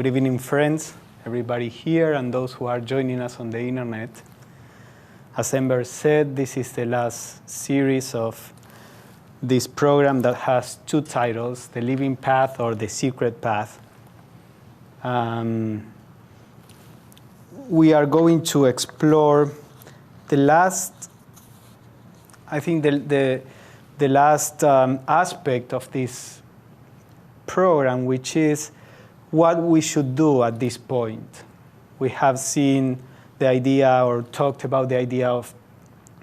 Good evening, friends, everybody here and those who are joining us on the internet. As Ember said, this is the last series of this program that has two titles, The Living Path or The Secret Path. We are going to explore the last, I think the last aspect of this program, which is what we should do at this point. We have seen the idea or talked about the idea of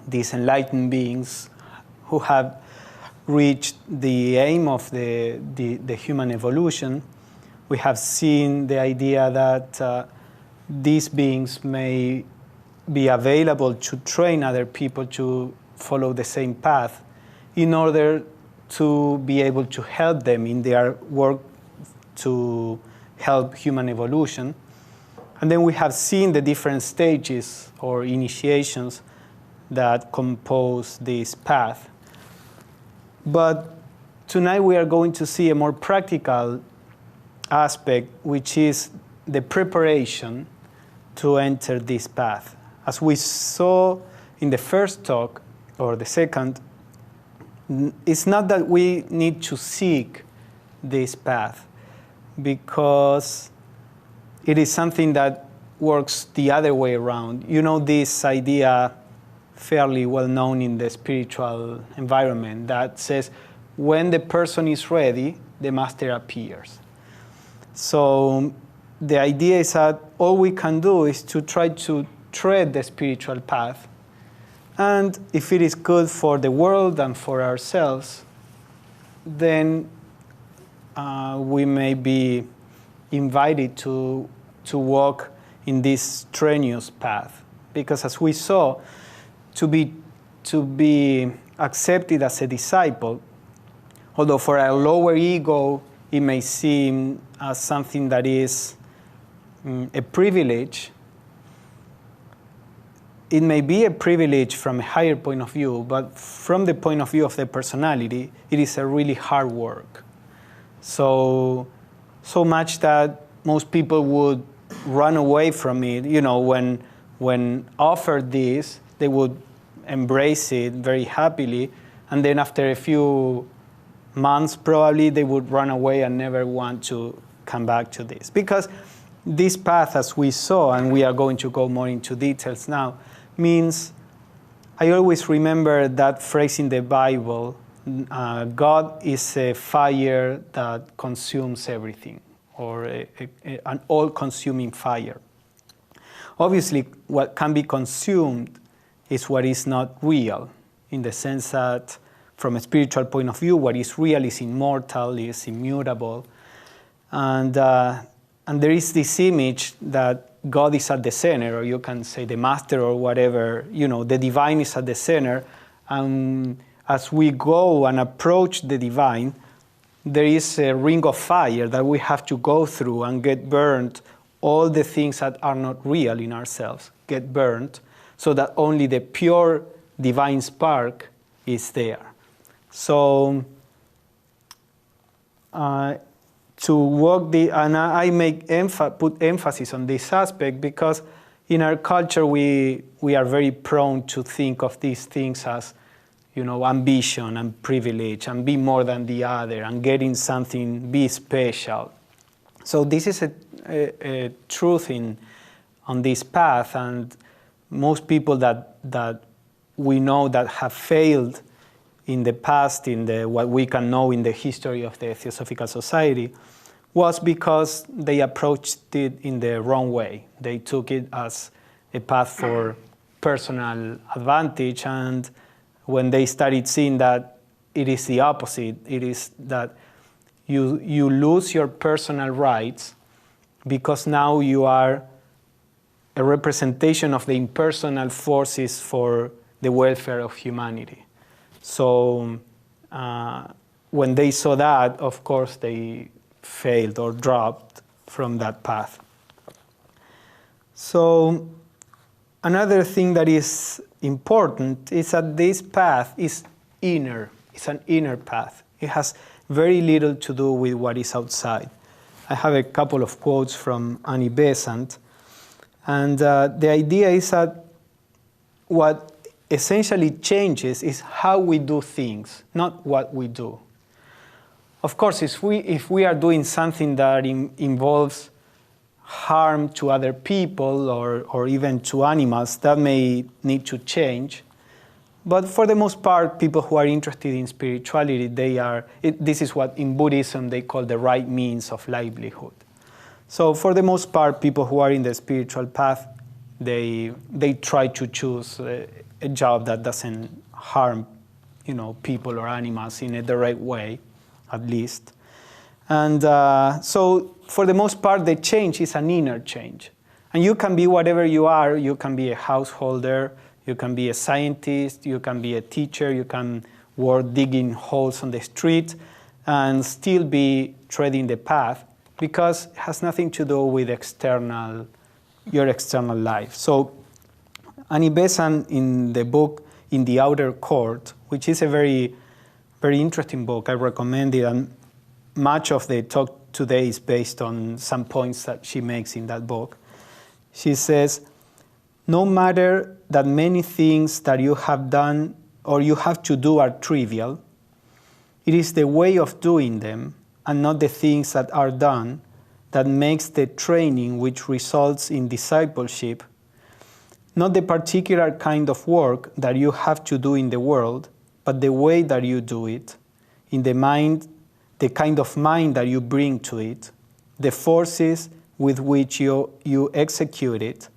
these enlightened beings who have reached the aim of the human evolution. We have seen the idea that these beings may be available to train other people to follow the same path in order to be able to help them in their work to help human evolution. And then we have seen the different stages or initiations that compose this path. But tonight we are going to see a more practical aspect, which is the preparation to enter this path. As we saw in the first talk, or the second, it's not that we need to seek this path, because it is something that works the other way around. You know, this idea fairly well known in the spiritual environment that says when the person is ready, the master appears. So the idea is that all we can do is to try to tread the spiritual path. And if it is good for the world and for ourselves, then we may be invited to walk in this strenuous path. Because as we saw, to be accepted as a disciple, although for our lower ego it may seem as something that is a privilege, it may be a privilege from a higher point of view, but from the point of view of the personality, it is a really hard work. So much that most people would run away from it. You know, when offered this, they would embrace it very happily, and then after a few months, probably they would run away and never want to come back to this. Because this path, as we saw, and we are going to go more into details now, means, I always remember that phrase in the Bible, God is a fire that consumes everything, or an all-consuming fire. Obviously, what can be consumed is what is not real, in the sense that from a spiritual point of view, what is real is immortal, is immutable. And there is this image that God is at the center, or you can say the master or whatever, you know, the divine is at the center. And as we go and approach the divine, there is a ring of fire that we have to go through and get burned. All the things that are not real in ourselves get burned, so that only the pure divine spark is there. So to walk and I put emphasis on this aspect because in our culture we are very prone to think of these things as, you know, ambition and privilege and be more than the other and getting something, be special. So this is a truth on this path, and most people that we know that have failed in the past, what we can know in the history of the Theosophical Society, was because they approached it in the wrong way. They took it as a path for personal advantage, and when they started seeing that it is the opposite, it is that you lose your personal rights because now you are a representation of the impersonal forces for the welfare of humanity. So when they saw that, of course, they failed or dropped from that path. So another thing that is important is that this path is inner. It's an inner path. It has very little to do with what is outside. I have a couple of quotes from Annie Besant. And the idea is that what essentially changes is how we do things, not what we do. Of course, if we are doing something that involves harm to other people or even to animals, that may need to change. But for the most part, people who are interested in spirituality, this is what in Buddhism they call the right means of livelihood. So for the most part, people who are in the spiritual path, they try to choose a job that doesn't harm, people or animals in a direct way, at least. And so for the most part, the change is an inner change. And you can be whatever you are. You can be a householder, you can be a scientist, you can be a teacher, you can work digging holes on the street and still be treading the path, because it has nothing to do with your external life. So Annie Besant, in the book In the Outer Court, which is a very, very interesting book, I recommend it, and much of the talk today is based on some points that she makes in that book. She says, no matter that many things that you have done or you have to do are trivial, it is the way of doing them and not the things that are done that makes the training which results in discipleship, not the particular kind of work that you have to do in the world, but the way that you do it, in the mind, the kind of mind that you bring to it, the forces with which you execute it,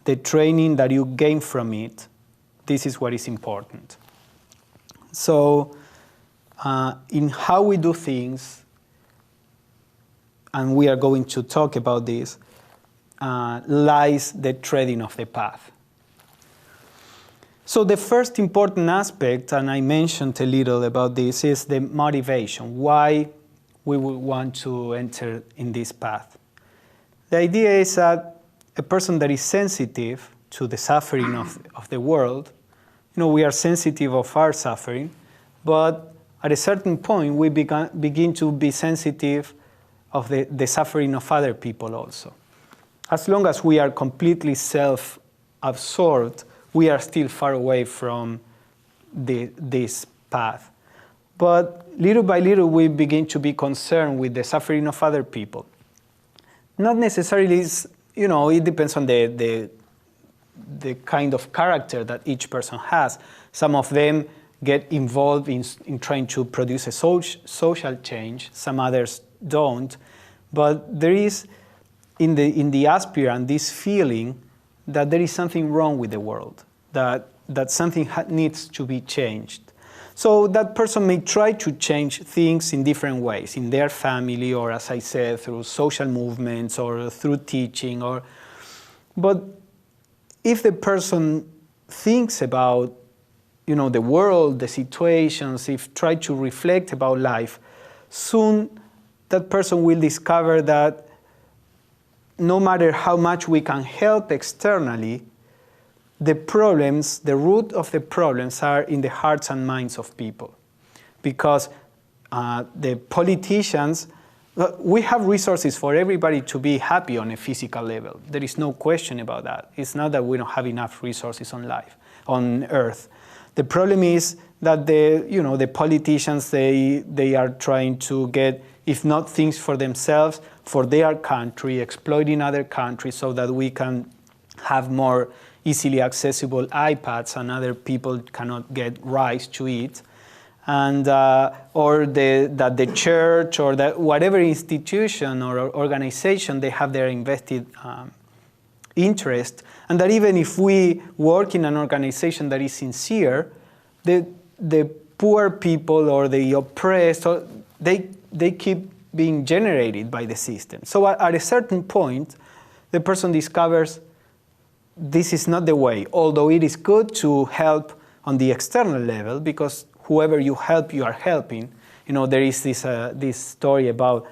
the training that you gain from it. This is what is important. So in how we do things, and we are going to talk about this, lies the treading of the path. So the first important aspect, and I mentioned a little about this, is the motivation, why we would want to enter in this path. The idea is that a person that is sensitive to the suffering of the world, we are sensitive of our suffering, but at a certain point we begin to be sensitive of the suffering of other people also. As long as we are completely self-absorbed, we are still far away from this path. But little by little, we begin to be concerned with the suffering of other people. Not necessarily, it depends on the kind of character that each person has. Some of them get involved in trying to produce a social change. Some others don't. But there is, in the aspirant, this feeling that there is something wrong with the world, that something needs to be changed. So that person may try to change things in different ways, in their family, or as I said, through social movements, or through teaching. But if the person thinks about, the world, the situations, if try to reflect about life, soon that person will discover that no matter how much we can help externally, the root of the problems are in the hearts and minds of people. Because the politicians, we have resources for everybody to be happy on a physical level. There is no question about that. It's not that we don't have enough resources on Earth. The problem is that the politicians, they are trying to get, if not things for themselves, for their country, exploiting other countries so that we can have more easily accessible iPads and other people cannot get rice to eat, and or that the church or that whatever institution or organization, they have their invested interest, and that even if we work in an organization that is sincere, the poor people or the oppressed, they keep being generated by the system. So at a certain point, the person discovers this is not the way, although it is good to help on the external level, because whoever you help, you are helping. There is this story about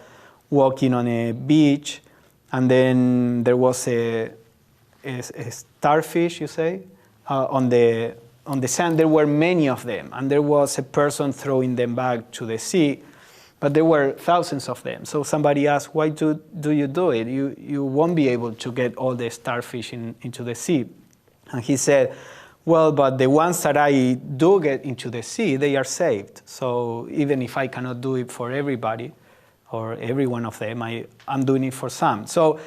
walking on a beach, and then there was a starfish, you say, on the sand. There were many of them, and there was a person throwing them back to the sea. But there were thousands of them. So somebody asked, why do you do it? You won't be able to get all the starfish into the sea. And he said, well, but the ones that I do get into the sea, they are saved. So even if I cannot do it for everybody or every one of them, I'm doing it for some. So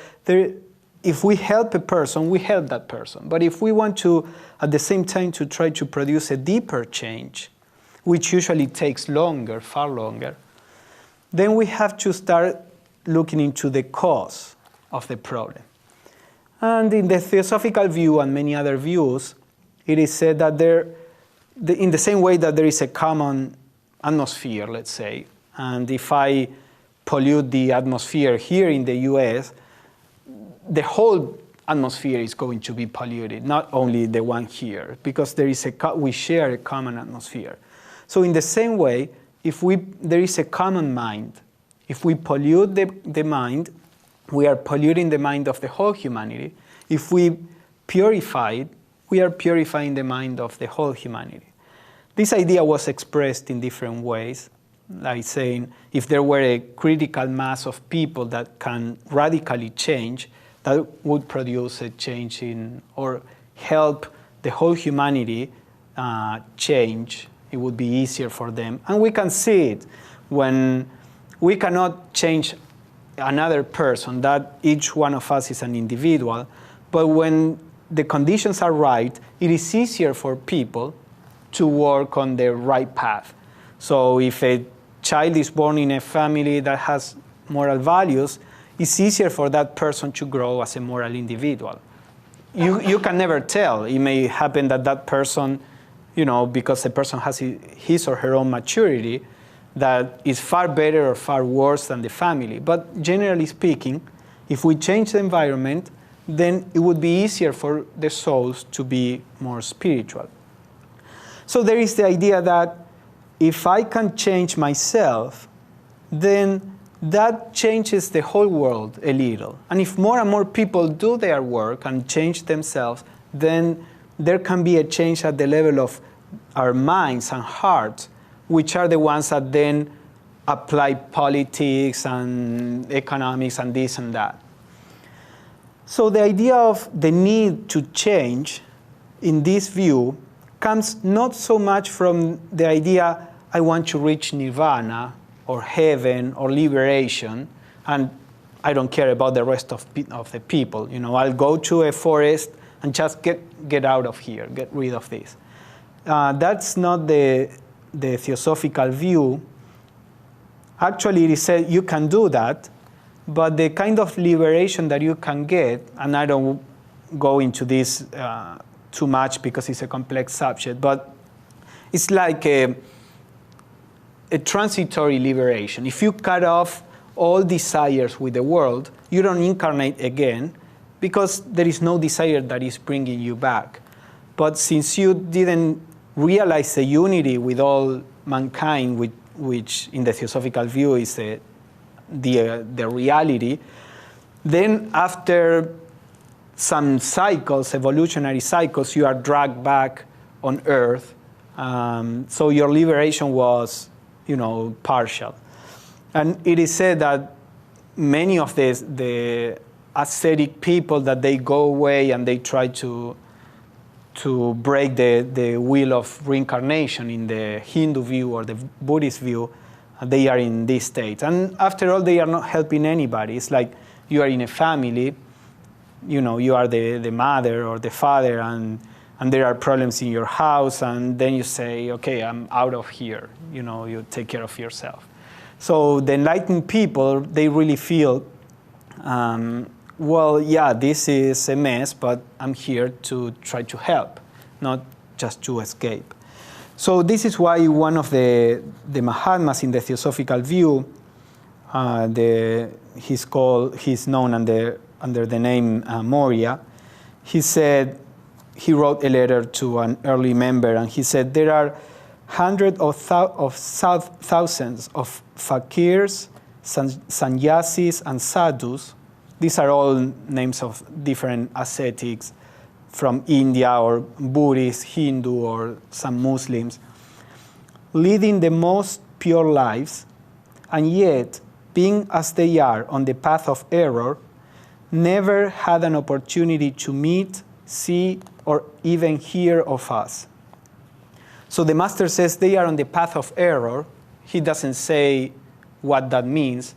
if we help a person, we help that person. But if we want to, at the same time, to try to produce a deeper change, which usually takes longer, far longer, then we have to start looking into the cause of the problem. And in the theosophical view and many other views, it is said that in the same way that there is a common atmosphere, let's say, and if I pollute the atmosphere here in the US, the whole atmosphere is going to be polluted, not only the one here, because we share a common atmosphere. So in the same way, if there is a common mind, if we pollute the mind, we are polluting the mind of the whole humanity. If we purify it, we are purifying the mind of the whole humanity. This idea was expressed in different ways, like saying if there were a critical mass of people that can radically change, that would produce a change or help the whole humanity change. It would be easier for them. And we can see it when we cannot change another person, that each one of us is an individual, but when the conditions are right, it is easier for people to work on the right path. So if a child is born in a family that has moral values, it's easier for that person to grow as a moral individual. You can never tell. It may happen that person, because the person has his or her own maturity, that is far better or far worse than the family. But generally speaking, if we change the environment, then it would be easier for the souls to be more spiritual. So there is the idea that if I can change myself, then that changes the whole world a little. And if more and more people do their work and change themselves, then there can be a change at the level of our minds and hearts, which are the ones that then apply politics and economics and this and that. So the idea of the need to change in this view comes not so much from the idea I want to reach nirvana or heaven or liberation, and I don't care about the rest of the people. I'll go to a forest and just get out of here, get rid of this. That's not the theosophical view. Actually, it is said you can do that, but the kind of liberation that you can get, and I don't go into this too much because it's a complex subject, but it's like a transitory liberation. If you cut off all desires with the world, you don't incarnate again because there is no desire that is bringing you back. But since you didn't realize the unity with all mankind, which in the theosophical view is the reality, then after some cycles, evolutionary cycles, you are dragged back on Earth. So your liberation was, partial. And it is said that many of the ascetic people, that they go away and they try to break the wheel of reincarnation in the Hindu view or the Buddhist view, they are in this state. And after all, they are not helping anybody. It's like you are in a family, you are the mother or the father, and there are problems in your house, and then you say, okay, I'm out of here. You take care of yourself. So the enlightened people, they really feel, well, yeah, this is a mess, but I'm here to try to help, not just to escape. So this is why one of the Mahatmas in the theosophical view, he's known under the name Moria. He wrote a letter to an early member, and he said there are hundreds of thousands of fakirs, sannyasis, and sadhus. These are all names of different ascetics from India or Buddhist, Hindu, or some Muslims, leading the most pure lives, and yet, being as they are on the path of error, never had an opportunity to meet, see, or even hear of us. So the master says they are on the path of error. He doesn't say what that means.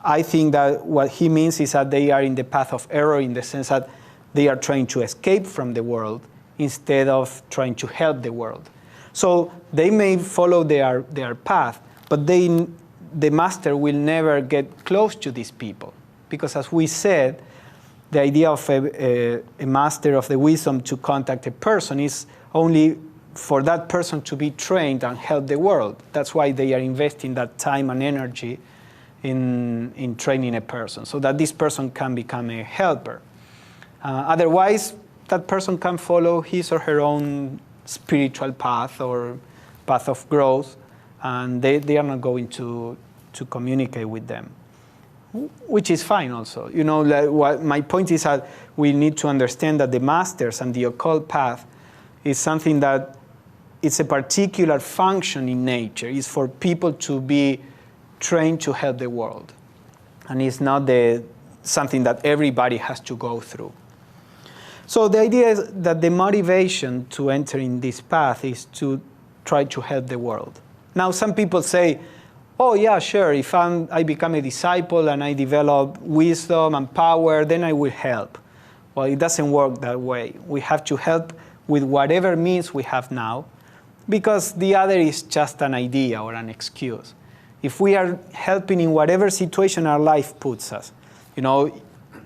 I think that what he means is that they are in the path of error in the sense that they are trying to escape from the world instead of trying to help the world. So they may follow their path, but the master will never get close to these people. Because as we said, the idea of a master of the wisdom to contact a person is only for that person to be trained and help the world. That's why they are investing that time and energy in training a person, so that this person can become a helper. Otherwise, that person can follow his or her own spiritual path or path of growth, and they are not going to communicate with them, which is fine also. You know, like my point is that we need to understand that the masters and the occult path is something that it's a particular function in nature. It's for people to be trained to help the world. And it's not something that everybody has to go through. So the idea is that the motivation to enter in this path is to try to help the world. Now, some people say, oh yeah, sure, if I become a disciple and I develop wisdom and power, then I will help. Well, it doesn't work that way. We have to help with whatever means we have now, because the other is just an idea or an excuse. If we are helping in whatever situation our life puts us, you know,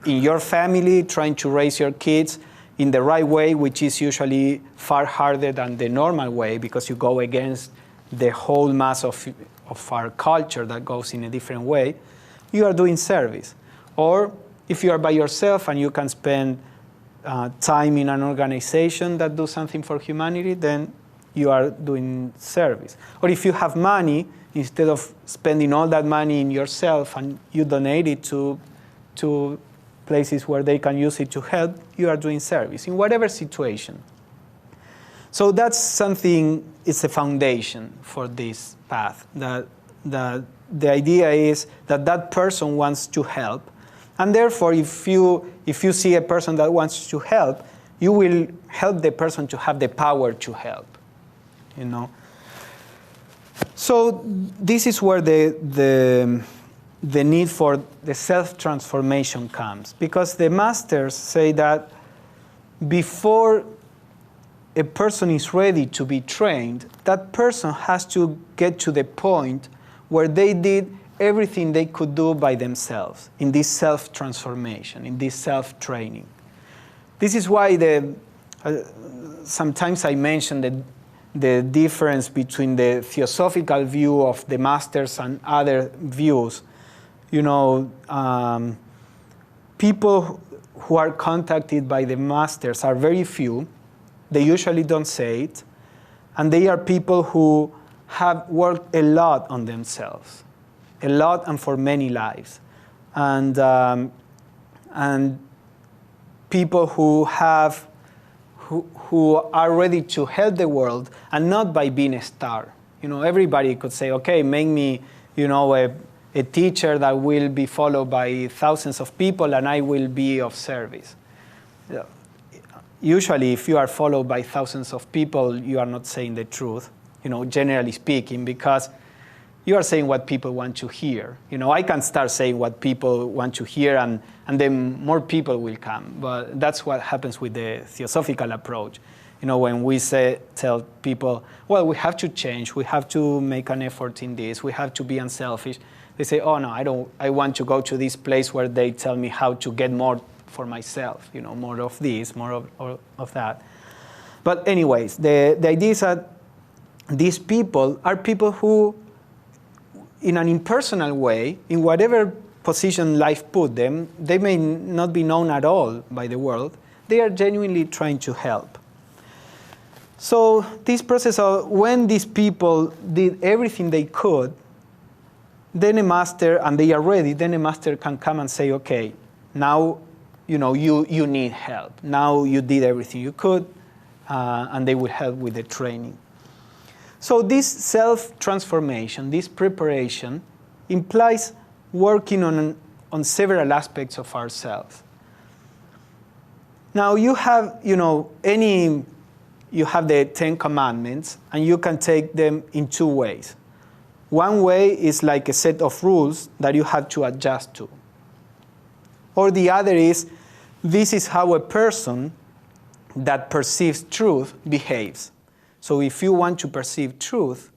in your family, trying to raise your kids in the right way, which is usually far harder than the normal way, because you go against the whole mass of our culture that goes in a different way, you are doing service. Or if you are by yourself and you can spend time in an organization that does something for humanity, then you are doing service. Or if you have money, instead of spending all that money in yourself and you donate it to places where they can use it to help, you are doing service in whatever situation. So that's something, it's a foundation for this path. That the idea is that that person wants to help, and therefore if you see a person that wants to help, you will help the person to have the power to help. You know. So this is where the need for the self-transformation comes, because the masters say that before a person is ready to be trained, that person has to get to the point where they did everything they could do by themselves in this self-transformation, in this self-training. This is why sometimes I mention the difference between the theosophical view of the masters and other views. You know, people who are contacted by the masters are very few. They usually don't say it. And they are people who have worked a lot on themselves, a lot and for many lives. And people who are ready to help the world, and not by being a star. You know, everybody could say, okay, make me, you know, a teacher that will be followed by thousands of people and I will be of service. Usually, if you are followed by thousands of people, you are not saying the truth, you know, generally speaking, because you are saying what people want to hear. You know, I can start saying what people want to hear, and then more people will come. But that's what happens with the theosophical approach. You know, when we tell people, well, we have to change, we have to make an effort in this, we have to be unselfish. They say, oh no, I want to go to this place where they tell me how to get more for myself, you know, more of this, more of that. But anyways, the idea is that these people are people who, in an impersonal way, in whatever position life put them, they may not be known at all by the world. They are genuinely trying to help. So this process of when these people did everything they could, then a master, and they are ready, then a master can come and say, okay, now you know you need help. Now you did everything you could, and they will help with the training. So this self-transformation, this preparation, implies working on several aspects of ourselves. Now you have, you have the 10 commandments, and you can take them in two ways. One way is like a set of rules that you have to adjust to. Or the other is, this is how a person that perceives truth behaves. So if you want to perceive truth,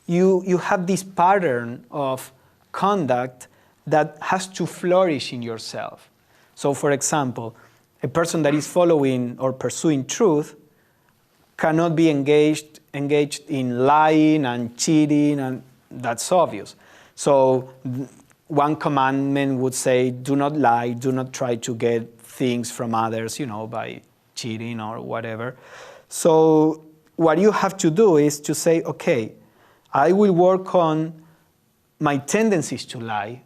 you have this pattern of conduct that has to flourish in yourself. So for example, a person that is following or pursuing truth cannot be engaged in lying and cheating, and that's obvious. So one commandment would say, do not lie, do not try to get things from others, by cheating or whatever. So what you have to do is to say, okay, I will work on my tendencies to lie.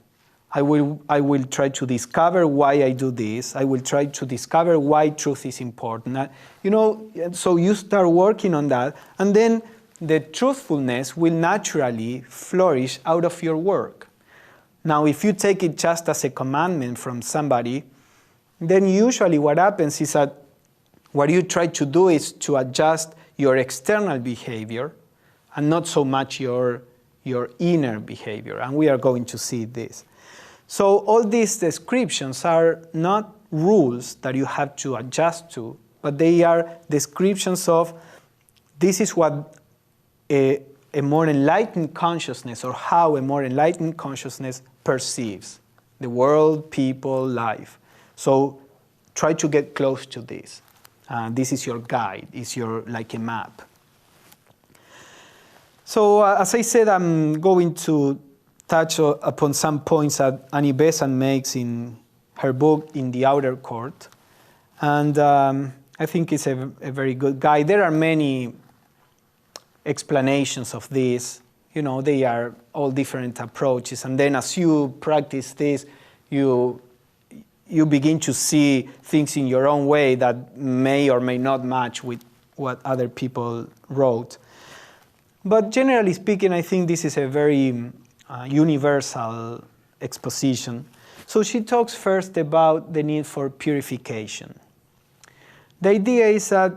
I will try to discover why I do this. I will try to discover why truth is important. So you start working on that, and then the truthfulness will naturally flourish out of your work. Now, if you take it just as a commandment from somebody, then usually what happens is that what you try to do is to adjust your external behavior and not so much your inner behavior. And we are going to see this. So all these descriptions are not rules that you have to adjust to, but they are descriptions of this is what a more enlightened consciousness, or how a more enlightened consciousness perceives the world, people, life. So try to get close to this. This is your guide, it's like a map. So as I said, I'm going to touch upon some points that Annie Besant makes in her book, In the Outer Court. And I think it's a very good guide. There are many explanations of this. They are all different approaches. And then as you practice this, you begin to see things in your own way that may or may not match with what other people wrote. But generally speaking, I think this is a very universal exposition. So she talks first about the need for purification. The idea is that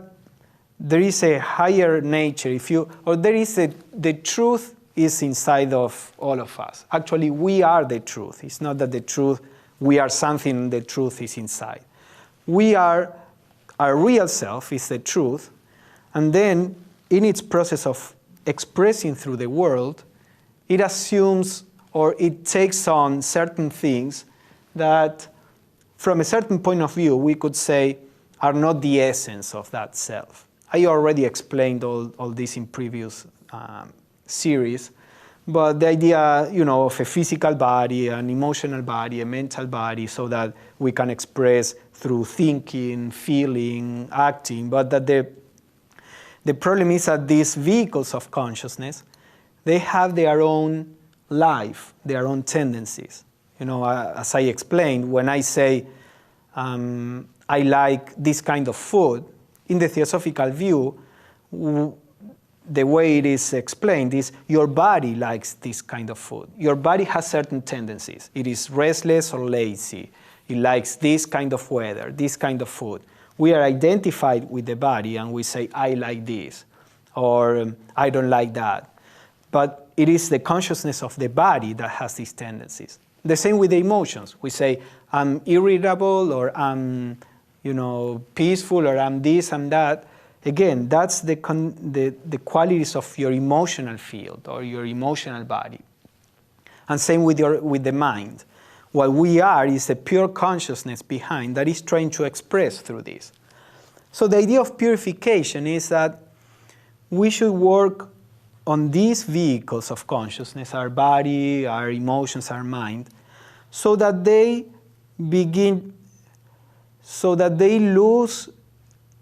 there is a higher nature, the truth is inside of all of us. Actually, we are the truth. It's not that we are something, the truth is inside. Our real self is the truth, and then in its process of expressing through the world, it assumes or it takes on certain things that, from a certain point of view, we could say are not the essence of that self. I already explained all this in previous series, but the idea, of a physical body, an emotional body, a mental body, so that we can express through thinking, feeling, acting, but that the problem is that these vehicles of consciousness, they have their own life, their own tendencies. As I explained, when I say I like this kind of food, in the theosophical view, the way it is explained is your body likes this kind of food. Your body has certain tendencies. It is restless or lazy. It likes this kind of weather, this kind of food. We are identified with the body and we say, I like this, or I don't like that. But it is the consciousness of the body that has these tendencies. The same with the emotions. We say, I'm irritable, or I'm peaceful, or I'm this, I'm that. Again, that's the qualities of your emotional field or your emotional body. And same with the mind. What we are is a pure consciousness behind that is trying to express through this. So the idea of purification is that we should work on these vehicles of consciousness, our body, our emotions, our mind, so that they lose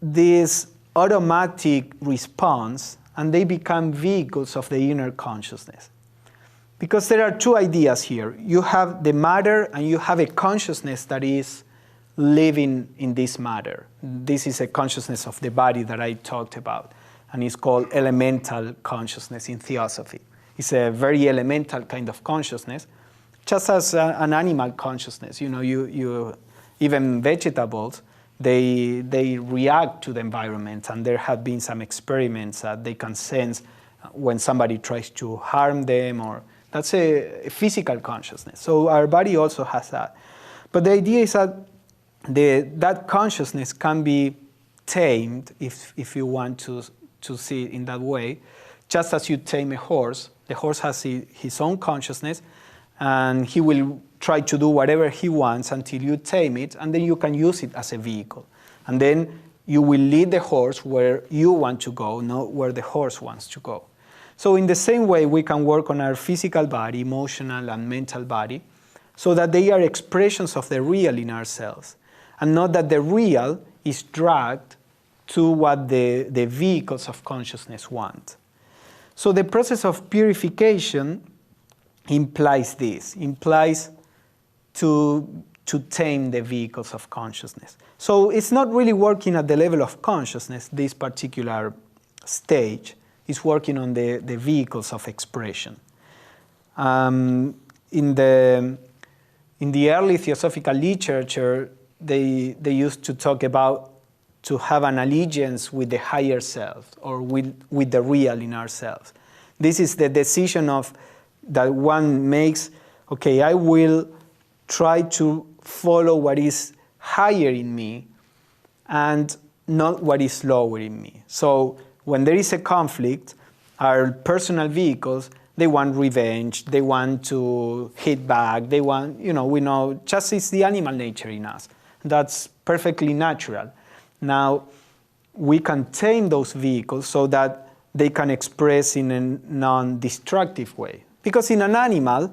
this automatic response and they become vehicles of the inner consciousness. Because there are two ideas here. You have the matter and you have a consciousness that is living in this matter. This is a consciousness of the body that I talked about, and it's called elemental consciousness in theosophy. It's a very elemental kind of consciousness, just as an animal consciousness. You even vegetables, they react to the environment, and there have been some experiments that they can sense when somebody tries to harm them, or that's a physical consciousness. So our body also has that. But the idea is that that consciousness can be tamed, if you want to see it in that way, just as you tame a horse. The horse has his own consciousness, and he will try to do whatever he wants until you tame it, and then you can use it as a vehicle. And then you will lead the horse where you want to go, not where the horse wants to go. So in the same way, we can work on our physical body, emotional and mental body, so that they are expressions of the real in ourselves, and not that the real is dragged to what the vehicles of consciousness want. So the process of purification implies this, implies to tame the vehicles of consciousness. So it's not really working at the level of consciousness, this particular stage. It's working on the vehicles of expression. In the early theosophical literature, they used to talk about to have an allegiance with the higher self, or with the real in ourselves. This is the decision that one makes, okay, I will try to follow what is higher in me and not what is lower in me. So when there is a conflict, our personal vehicles, they want revenge, they want to hit back, they want, we know, just it's the animal nature in us. That's perfectly natural. Now, we can tame those vehicles so that they can express in a non-destructive way. Because in an animal,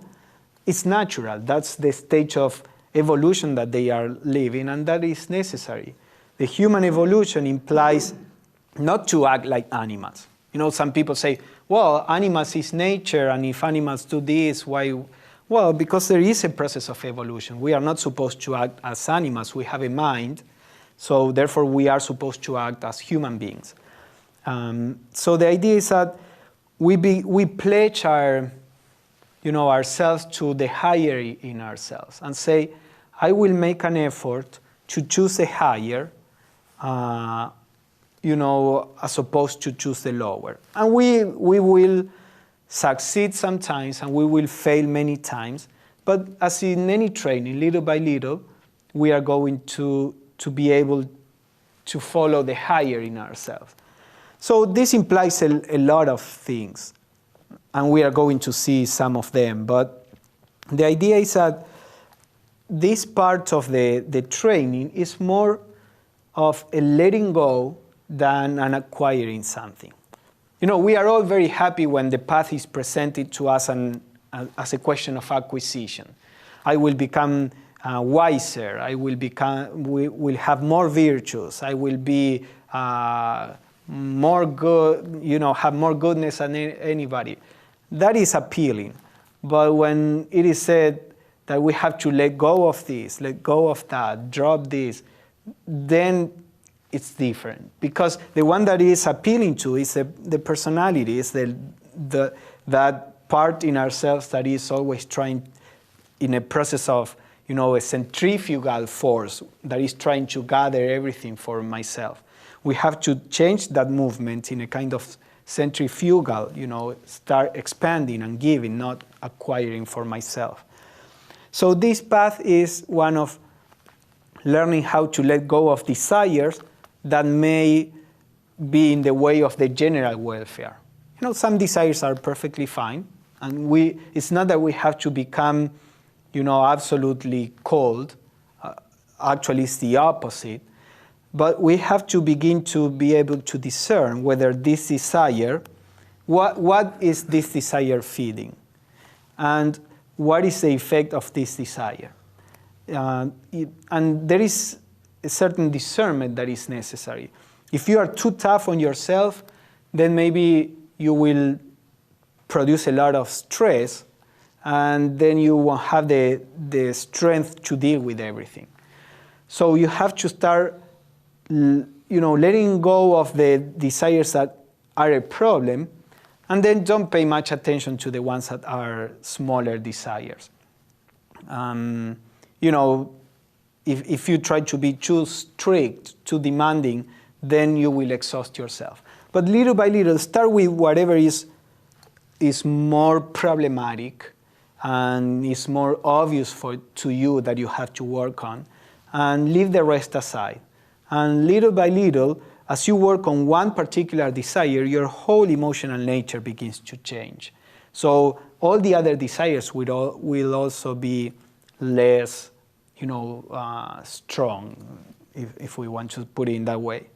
it's natural. That's the stage of evolution that they are living, and that is necessary. The human evolution implies not to act like animals. Some people say, well, animals is nature, and if animals do this, why? Well, because there is a process of evolution. We are not supposed to act as animals. We have a mind, so therefore we are supposed to act as human beings. So the idea is that we pledge ourselves to the higher in ourselves and say, I will make an effort to choose the higher, as opposed to choose the lower. And we will succeed sometimes, and we will fail many times. But as in any training, little by little, we are going to be able to follow the higher in ourselves. So this implies a lot of things, and we are going to see some of them. But the idea is that this part of the training is more of a letting go than an acquiring something. We are all very happy when the path is presented to us as a question of acquisition. I will become wiser. We will have more virtues. I will be more good, have more goodness than anybody. That is appealing. But when it is said that we have to let go of this, let go of that, drop this, then it's different. Because the one that is appealing to is the personality, is that part in ourselves that is always trying, in a process of, a centrifugal force that is trying to gather everything for myself. We have to change that movement in a kind of centrifugal, start expanding and giving, not acquiring for myself. So this path is one of learning how to let go of desires that may be in the way of the general welfare. Some desires are perfectly fine, and it's not that we have to become, absolutely cold. Actually, it's the opposite. But we have to begin to be able to discern whether this desire, what is this desire feeding? And what is the effect of this desire? And there is a certain discernment that is necessary. If you are too tough on yourself, then maybe you will produce a lot of stress, and then you won't have the strength to deal with everything. So you have to start letting go of the desires that are a problem, And then don't pay much attention to the ones that are smaller desires. You know, if you try to be too strict, too demanding, then you will exhaust yourself. But little by little, start with whatever is more problematic and is more obvious to you that you have to work on, and leave the rest aside. And little by little, as you work on one particular desire, your whole emotional nature begins to change. So all the other desires will also be less, strong, if we want to put it in that way.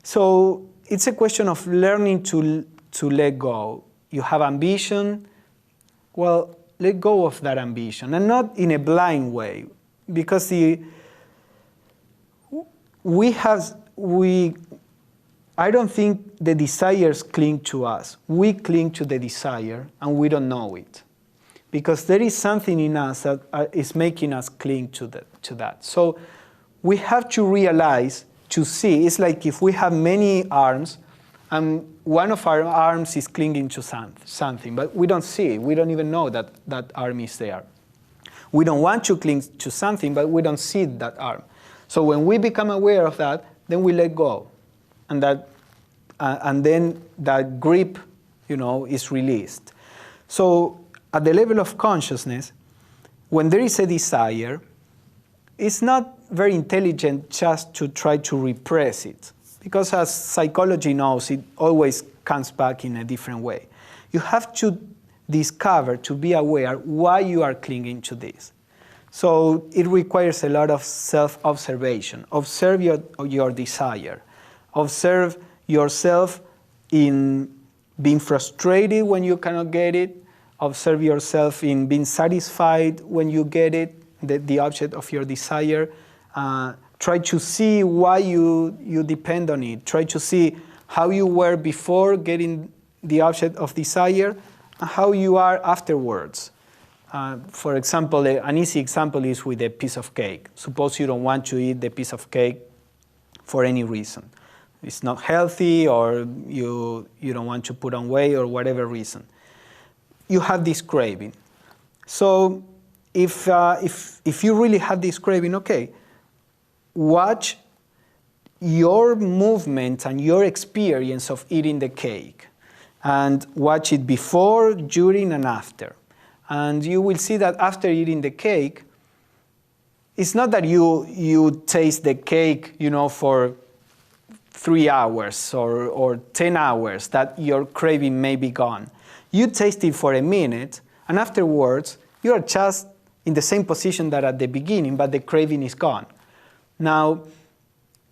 So it's a question of learning to let go. You have ambition, well, let go of that ambition, and not in a blind way, because I don't think the desires cling to us. We cling to the desire, and we don't know it, because there is something in us that is making us cling to that. So we have to realize, to see. It's like if we have many arms, and one of our arms is clinging to something, but we don't see it. We don't even know that that arm is there. We don't want to cling to something, but we don't see that arm. So when we become aware of that, then we let go, and then that grip, is released. So at the level of consciousness, when there is a desire, it's not very intelligent just to try to repress it, because as psychology knows, it always comes back in a different way. You have to discover, to be aware why you are clinging to this. So it requires a lot of self-observation. Observe your desire. Observe yourself in being frustrated when you cannot get it. Observe yourself in being satisfied when you get it, the object of your desire. Try to see why you depend on it. Try to see how you were before getting the object of desire and how you are afterwards. For example, an easy example is with a piece of cake. Suppose you don't want to eat the piece of cake for any reason. It's not healthy, or you don't want to put on weight, or whatever reason. You have this craving. So if you really have this craving, okay, watch your movement and your experience of eating the cake, and watch it before, during, and after. And you will see that after eating the cake, it's not that you taste the cake, for 3 hours or 10 hours, that your craving may be gone. You taste it for a minute, and afterwards, you are just in the same position that at the beginning, but the craving is gone. Now,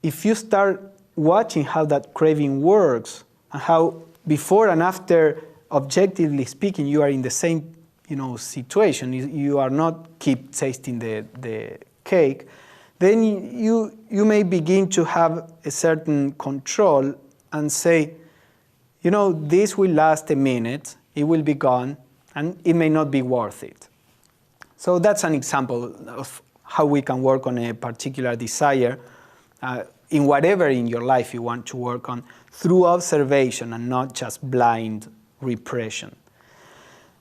if you start watching how that craving works, and how before and after, objectively speaking, you are in the same situation, you are not keep tasting the cake, then you may begin to have a certain control and say, this will last a minute, it will be gone, and it may not be worth it. So that's an example of how we can work on a particular desire in whatever in your life you want to work on, through observation and not just blind repression.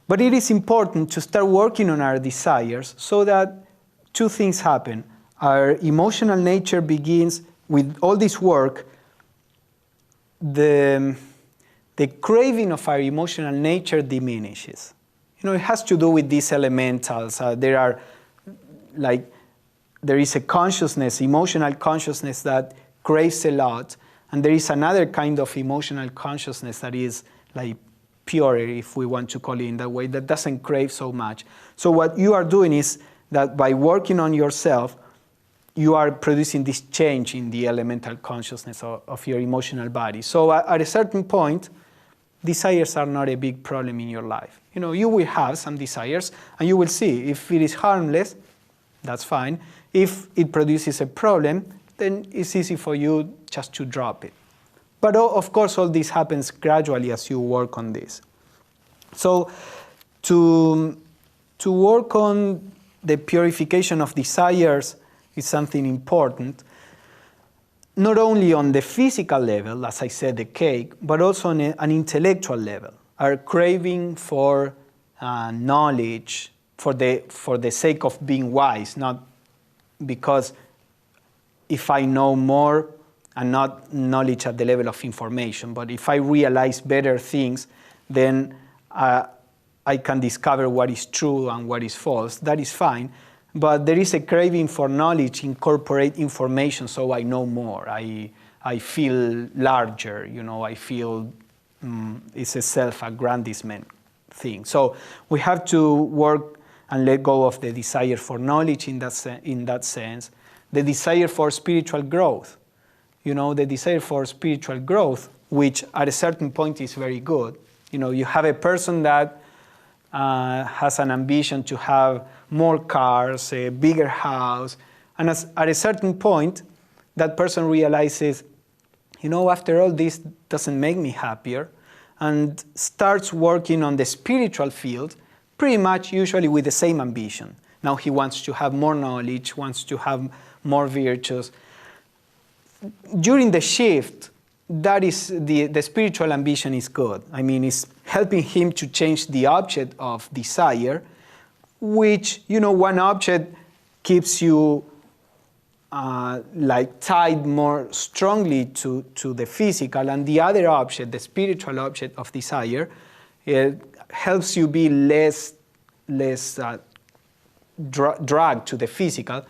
But it is important to start working on our desires so that two things happen. Our emotional nature begins with all this work. The craving of our emotional nature diminishes. It has to do with these elementals. There is a consciousness, emotional consciousness, that craves a lot, and there is another kind of emotional consciousness that is like pure, if we want to call it in that way, that doesn't crave so much. So what you are doing is that by working on yourself, you are producing this change in the elemental consciousness of your emotional body. So at a certain point, desires are not a big problem in your life. You will have some desires, and you will see if it is harmless, that's fine. If it produces a problem, then it's easy for you just to drop it. But of course, all this happens gradually as you work on this. So to work on the purification of desires is something important, not only on the physical level, as I said, the cake, but also on an intellectual level. are craving for knowledge for the sake of being wise, not because if I know more, and not knowledge at the level of information, but if I realize better things, then I can discover what is true and what is false. That is fine. But there is a craving for knowledge, incorporate information so I know more. I feel larger, I feel it's a self-aggrandizement thing. So we have to work and let go of the desire for knowledge in that sense. The desire for spiritual growth. The desire for spiritual growth, which at a certain point is very good. You have a person that has an ambition to have more cars, a bigger house, and at a certain point, that person realizes, after all, this doesn't make me happier, and starts working on the spiritual field, pretty much usually with the same ambition. Now he wants to have more knowledge, wants to have more virtues. During the shift, that is the spiritual ambition is good. I mean, it's helping him to change the object of desire, which, one object keeps you tied more strongly to the physical, and the other object, the spiritual object of desire, it helps you be less dragged to the physical.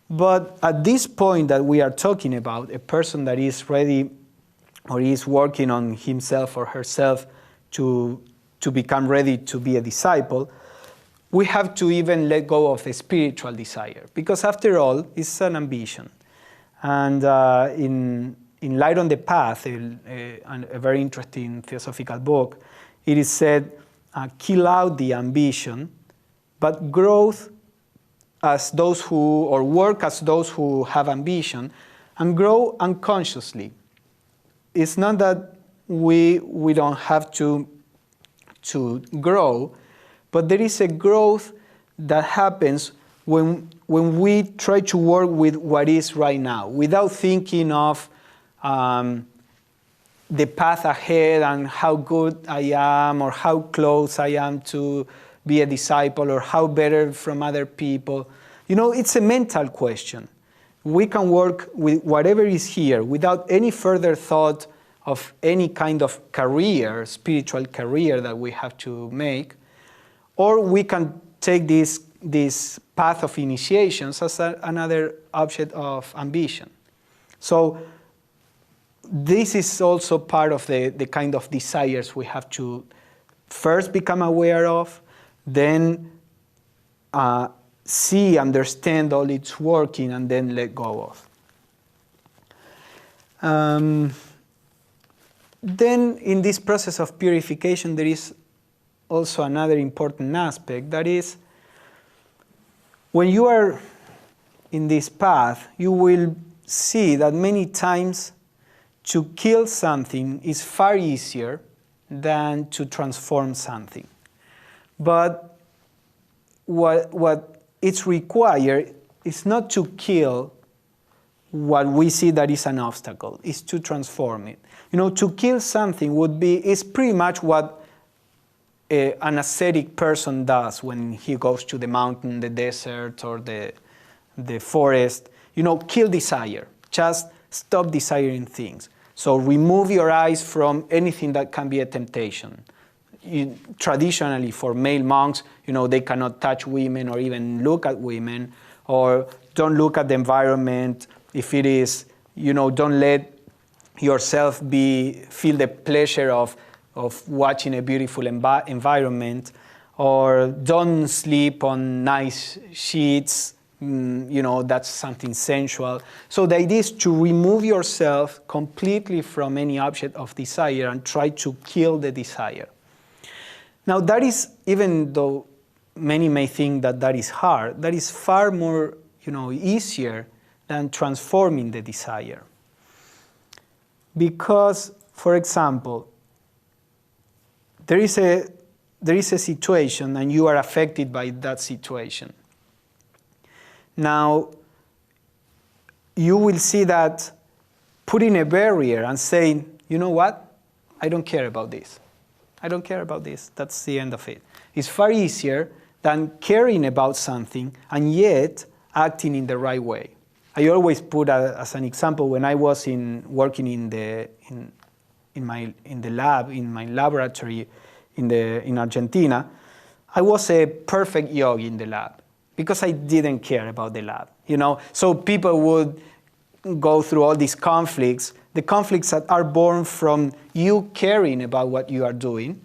But at this point that we are talking about, a person that is ready or is working on himself or herself to become ready to be a disciple, we have to even let go of the spiritual desire, because after all, it's an ambition. And in Light on the Path, a very interesting philosophical book, it is said, kill out the ambition, but growth as those who, or work as those who have ambition, and grow unconsciously. It's not that we don't have to grow, but there is a growth that happens when we try to work with what is right now, without thinking of the path ahead and how good I am, or how close I am to be a disciple, or how better from other people. It's a mental question. We can work with whatever is here without any further thought of any kind of career, spiritual career that we have to make, or we can take this path of initiations as another object of ambition. So this is also part of the kind of desires we have to first become aware of, then see, understand all its working, and then let go of. Then in this process of purification, there is also another important aspect, that is, when you are in this path, you will see that many times to kill something is far easier than to transform something. But what it's required is not to kill what we see that is an obstacle, is to transform it. To kill something is pretty much what an ascetic person does when he goes to the mountain, the desert, or the forest. Kill desire. Just stop desiring things. So remove your eyes from anything that can be a temptation. Traditionally, for male monks, they cannot touch women or even look at women, or don't look at the environment. If it is, don't let yourself feel the pleasure of watching a beautiful environment, or don't sleep on nice sheets. That's something sensual. So the idea is to remove yourself completely from any object of desire and try to kill the desire. Now that is, even though many may think that is hard, that is far more, easier than transforming the desire. Because, for example, there is a situation and you are affected by that situation. Now, you will see that putting a barrier and saying, you know what, I don't care about this. I don't care about this. That's the end of it. It's far easier than caring about something and yet acting in the right way. I always put as an example when I was working in the lab, in my laboratory in Argentina, I was a perfect yogi in the lab because I didn't care about the lab. So people would go through all these conflicts, the conflicts that are born from you caring about what you are doing,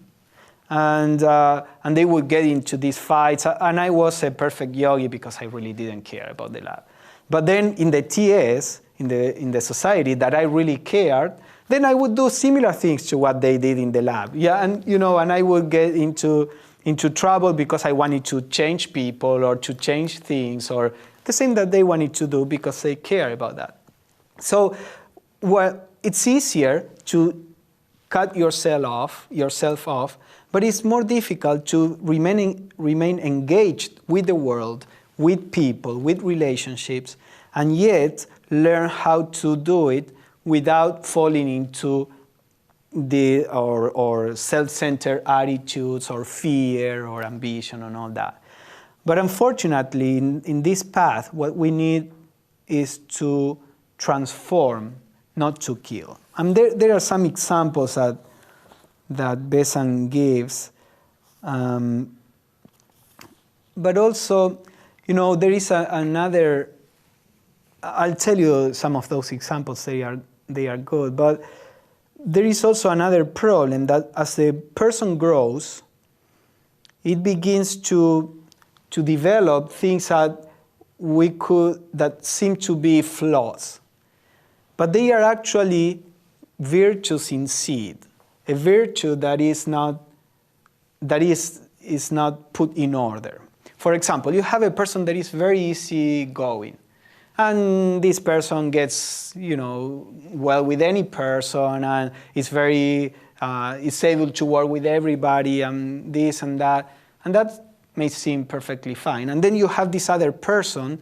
and they would get into these fights. And I was a perfect yogi because I really didn't care about the lab. But then in the TS, in the society that I really cared, then I would do similar things to what they did in the lab. Yeah, and I would get into trouble because I wanted to change people or to change things or the same that they wanted to do because they care about that. So, it's easier to cut yourself off, but it's more difficult to remain engaged with the world, with people, with relationships, and yet learn how to do it without falling into or self-centered attitudes or fear or ambition and all that. But unfortunately, in this path, what we need is to transform, not to kill. And there are some examples that Besan gives. But also, there is another. I'll tell you some of those examples. They are good. But there is also another problem that as a person grows, it begins to develop things that seem to be flaws. But they are actually virtues in seed, a virtue that is not put in order. For example, you have a person that is very easygoing, and this person gets well with any person and is able to work with everybody and this and that may seem perfectly fine. And then you have this other person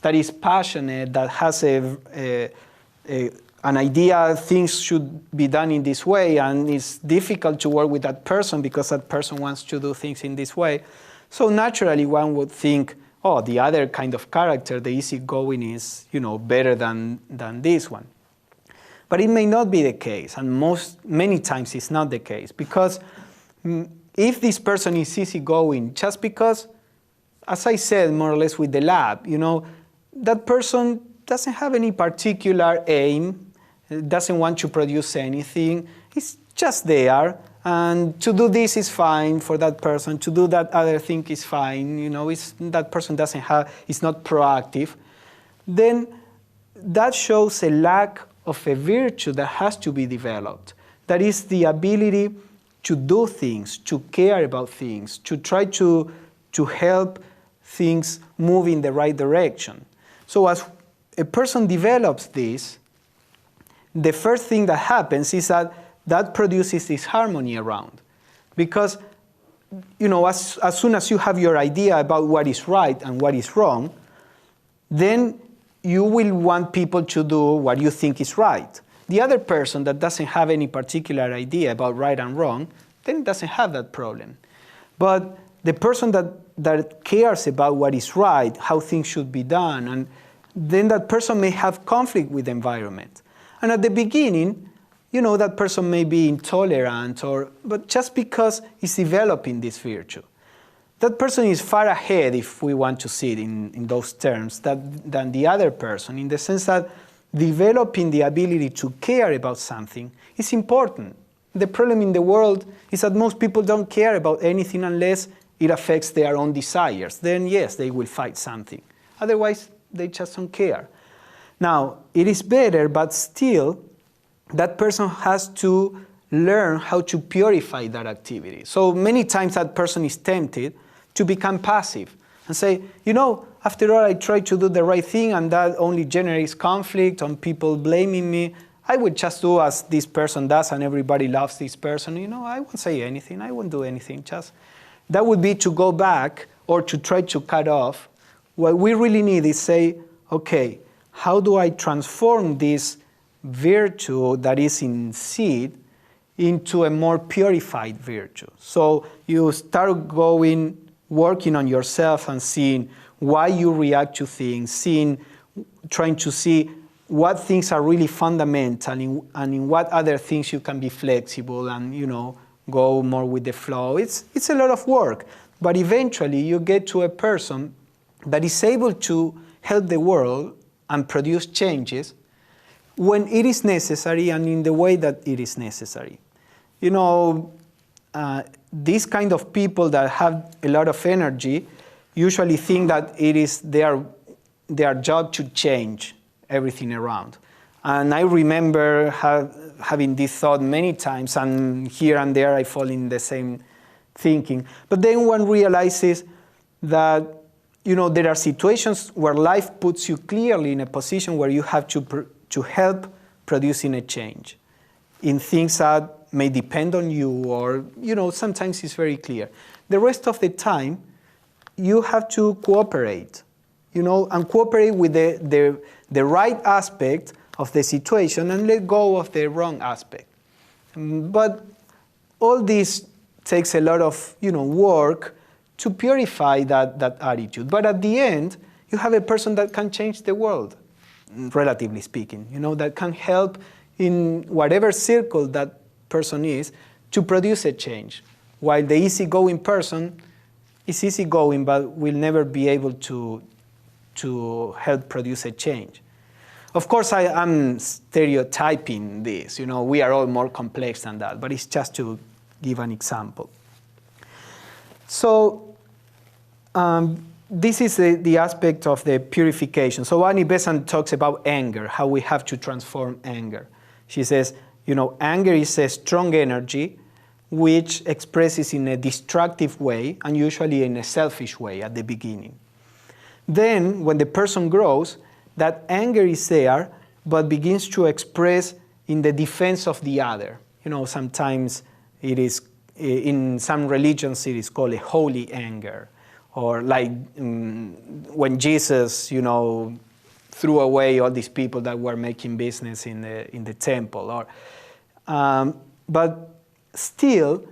that is passionate, that has an idea things should be done in this way, and it's difficult to work with that person because that person wants to do things in this way. So naturally one would think, the other kind of character, the easygoing, is better than this one. But it may not be the case, and many times it's not the case, because if this person is easygoing, just because, as I said, more or less with the lab, that person doesn't have any particular aim, doesn't want to produce anything, it's just there, and to do this is fine for that person, to do that other thing is fine, that person is not proactive, then that shows a lack of a virtue that has to be developed. That is the ability to do things, to care about things, to try to help things move in the right direction. So as a person develops this, the first thing that happens is that produces this harmony around. Because, as soon as you have your idea about what is right and what is wrong, then you will want people to do what you think is right. The other person that doesn't have any particular idea about right and wrong, then doesn't have that problem. But the person that cares about what is right, how things should be done, and then that person may have conflict with the environment. And at the beginning, that person may be intolerant, but just because he's developing this virtue. That person is far ahead, if we want to see it in those terms, than the other person, in the sense that developing the ability to care about something is important. The problem in the world is that most people don't care about anything unless it affects their own desires. Then yes, they will fight something. Otherwise, they just don't care. Now, it is better, but still, that person has to learn how to purify that activity. So many times that person is tempted to become passive and say, after all, I try to do the right thing and that only generates conflict and people blaming me. I would just do as this person does and everybody loves this person. I won't say anything. I won't do anything. That would be to go back or to try to cut off. What we really need is say, okay, how do I transform this virtue that is in seed into a more purified virtue. So you start working on yourself and seeing why you react to things, trying to see what things are really fundamental and in what other things you can be flexible and, go more with the flow. It's a lot of work, but eventually you get to a person that is able to help the world and produce changes when it is necessary and in the way that it is necessary. These kind of people that have a lot of energy usually think that it is their job to change everything around. And I remember having this thought many times, and here and there I fall in the same thinking. But then one realizes that there are situations where life puts you clearly in a position where you have to help producing a change in things that may depend on you, or sometimes it's very clear. The rest of the time, you have to cooperate, and cooperate with the right aspect of the situation and let go of the wrong aspect. But all this takes a lot of work to purify that attitude. But at the end, you have a person that can change the world, relatively speaking, that can help in whatever circle that person is to produce a change. While the easygoing person is easygoing, but will never be able to help produce a change. Of course, I am stereotyping this. We are all more complex than that, but it's just to give an example. So this is the aspect of the purification. So Annie Besant talks about anger, how we have to transform anger. She says, anger is a strong energy which expresses in a destructive way and usually in a selfish way at the beginning. Then, when the person grows, that anger is there, but begins to express in the defense of the other. Sometimes it is, in some religions, it is called a holy anger. Or like when Jesus, threw away all these people that were making business in the temple. But still,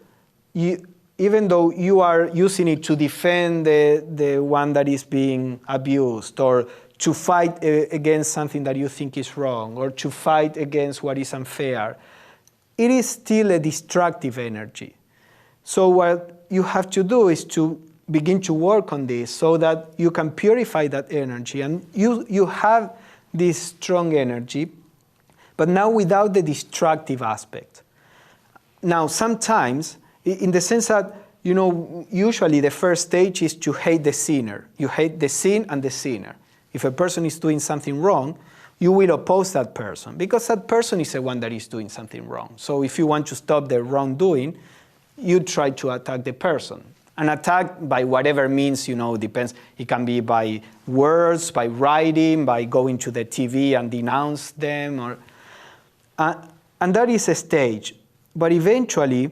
even though you are using it to defend the one that is being abused, or to fight against something that you think is wrong, or to fight against what is unfair, it is still a destructive energy. So what you have to do is to begin to work on this so that you can purify that energy. And you have this strong energy, but now without the destructive aspect. Now, sometimes, in the sense that, usually the first stage is to hate the sinner. You hate the sin and the sinner. If a person is doing something wrong, you will oppose that person, because that person is the one that is doing something wrong. So if you want to stop the wrongdoing, you try to attack the person. An attack by whatever means, depends. It can be by words, by writing, by going to the TV and denounce them. And that is a stage. But eventually,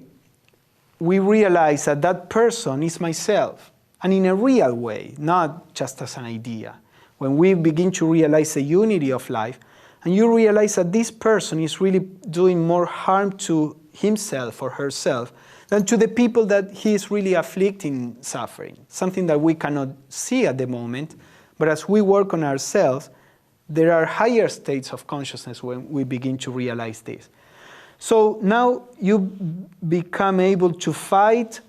we realize that that person is myself, and in a real way, not just as an idea. When we begin to realize the unity of life, and you realize that this person is really doing more harm to himself or herself than to the people that he is really afflicting suffering, something that we cannot see at the moment, but as we work on ourselves, there are higher states of consciousness when we begin to realize this. So now you become able to fight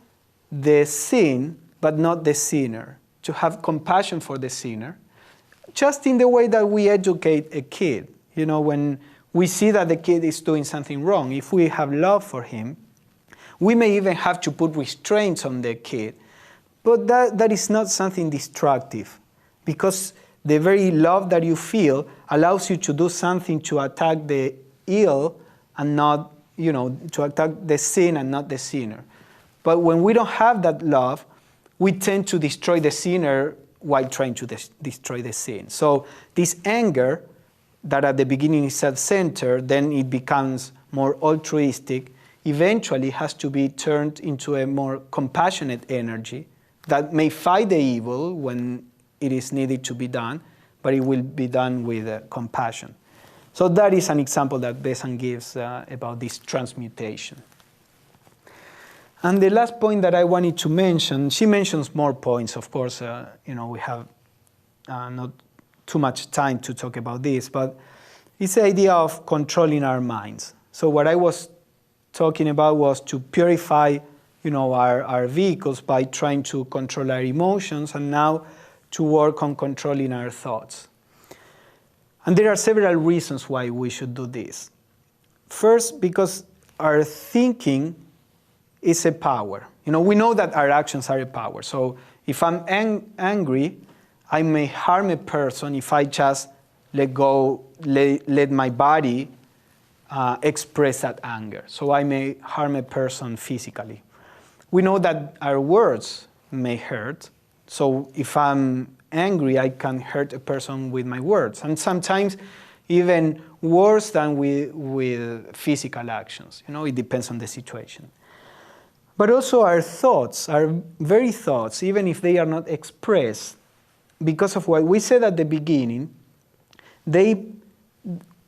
the sin, but not the sinner, to have compassion for the sinner, just in the way that we educate a kid. When we see that the kid is doing something wrong, if we have love for him, we may even have to put restraints on the kid, but that is not something destructive, because the very love that you feel allows you to do something to attack the ill and not, to attack the sin and not the sinner. But when we don't have that love, we tend to destroy the sinner while trying to destroy the sin. So this anger that at the beginning is self-centered, then it becomes more altruistic, eventually has to be turned into a more compassionate energy that may fight the evil when it is needed to be done, but it will be done with compassion. So that is an example that Besant gives about this transmutation. And the last point that I wanted to mention, she mentions more points, of course, we have not too much time to talk about this, but it's the idea of controlling our minds. So what I was talking about was to purify, our vehicles by trying to control our emotions, and now to work on controlling our thoughts. And there are several reasons why we should do this. First, because our thinking is a power. We know that our actions are a power. So if I'm angry, I may harm a person if I just let my body express that anger. So I may harm a person physically. We know that our words may hurt. So if I'm angry, I can hurt a person with my words. And sometimes even worse than with physical actions. It depends on the situation. But also our thoughts, our very thoughts, even if they are not expressed, because of what we said at the beginning,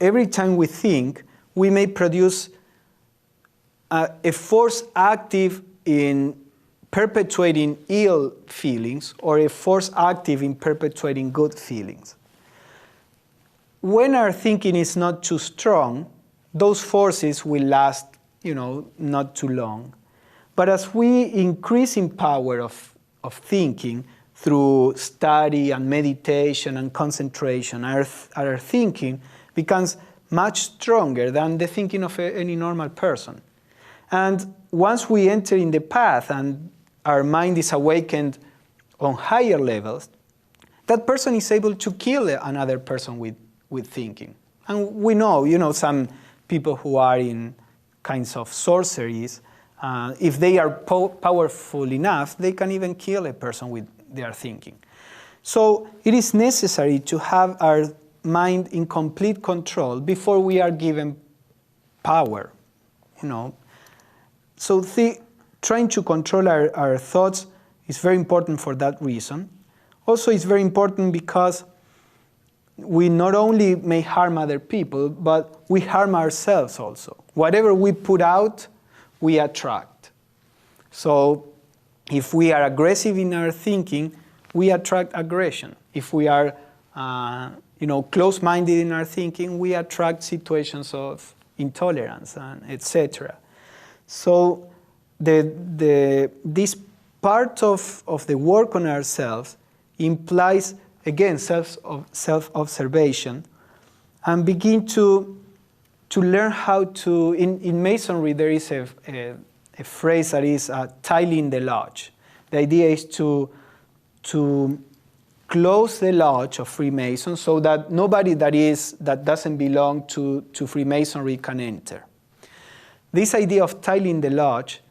every time we think, we may produce a force active in perpetuating ill feelings or a force active in perpetuating good feelings. When our thinking is not too strong, those forces will last, not too long. But as we increase in power of thinking through study and meditation and concentration, our thinking becomes much stronger than the thinking of any normal person. And once we enter in the path and our mind is awakened on higher levels, that person is able to kill another person with thinking. And we know, some people who are in kinds of sorceries, if they are powerful enough, they can even kill a person with their thinking. So it is necessary to have our mind in complete control before we are given power, So trying to control our thoughts is very important for that reason. Also, it's very important because we not only may harm other people, but we harm ourselves also. Whatever we put out, we attract. So if we are aggressive in our thinking, we attract aggression. If we are close-minded in our thinking, we attract situations of intolerance, and etc. So this part of the work on ourselves implies, again, self-observation, and begin to learn how to, in Masonry there is a phrase that is tiling the lodge. The idea is to close the lodge of Freemasons so that nobody that doesn't belong to Freemasonry can enter. This idea of tiling the lodge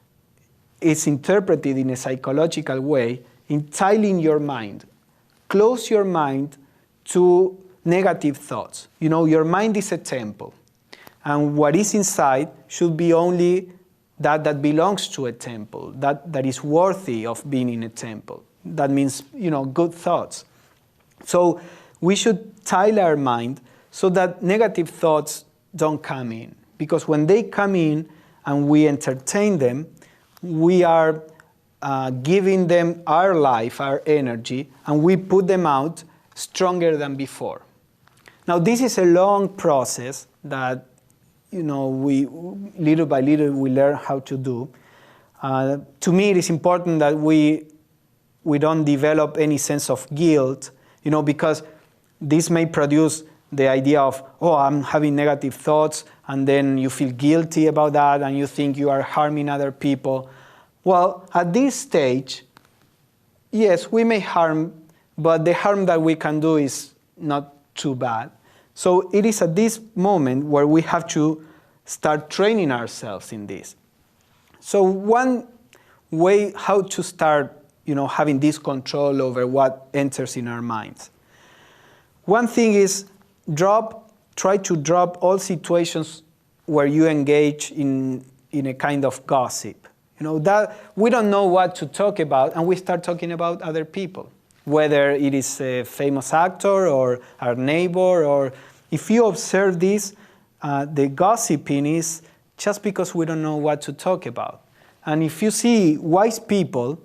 is interpreted in a psychological way in tiling your mind. Close your mind to negative thoughts. Your mind is a temple. And what is inside should be only that belongs to a temple, that is worthy of being in a temple. That means, good thoughts. So we should tile our mind so that negative thoughts don't come in. Because when they come in and we entertain them, we are giving them our life, our energy, and we put them out stronger than before. Now, this is a long process that, we little by little we learn how to do. To me, it is important that we don't develop any sense of guilt, because this may produce the idea of, I'm having negative thoughts, and then you feel guilty about that, and you think you are harming other people. Well, at this stage, yes, we may harm, but the harm that we can do is not too bad. So it is at this moment where we have to start training ourselves in this. So one way how to start, having this control over what enters in our minds. One thing is try to drop all situations where you engage in a kind of gossip. That we don't know what to talk about, and we start talking about other people, whether it is a famous actor or our neighbor, or if you observe this, the gossiping is just because we don't know what to talk about. And if you see wise people,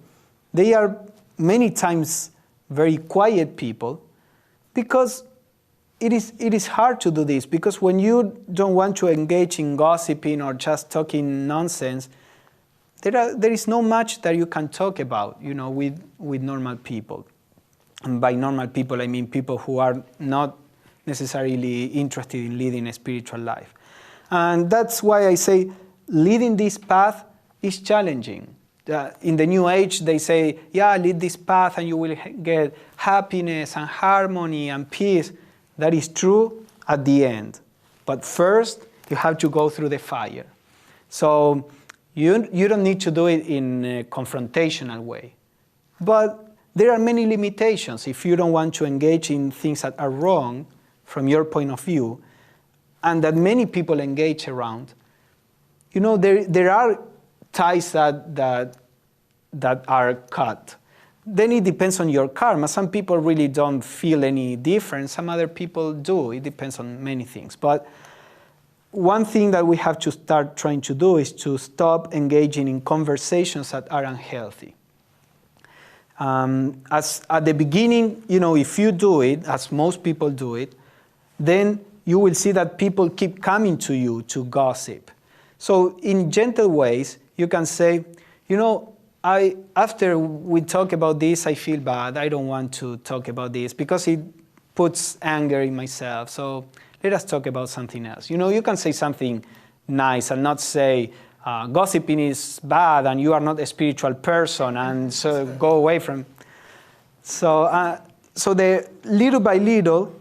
they are many times very quiet people, because it is hard to do this, because when you don't want to engage in gossiping or just talking nonsense, there is no much that you can talk about, with normal people. And by normal people, I mean people who are not necessarily interested in leading a spiritual life. And that's why I say leading this path is challenging. In the New Age, they say, lead this path and you will get happiness and harmony and peace. That is true at the end. But first, you have to go through the fire. So you don't need to do it in a confrontational way. But there are many limitations. If you don't want to engage in things that are wrong from your point of view, and that many people engage around, there are ties that are cut. Then it depends on your karma. Some people really don't feel any difference. Some other people do. It depends on many things. But one thing that we have to start trying to do is to stop engaging in conversations that are unhealthy. As at the beginning, if you do it, as most people do it, then you will see that people keep coming to you to gossip. So in gentle ways, you can say, after we talk about this, I feel bad. I don't want to talk about this because it puts anger in myself. So let us talk about something else. You can say something nice and not say, gossiping is bad and you are not a spiritual person, and so go away from. So the little by little,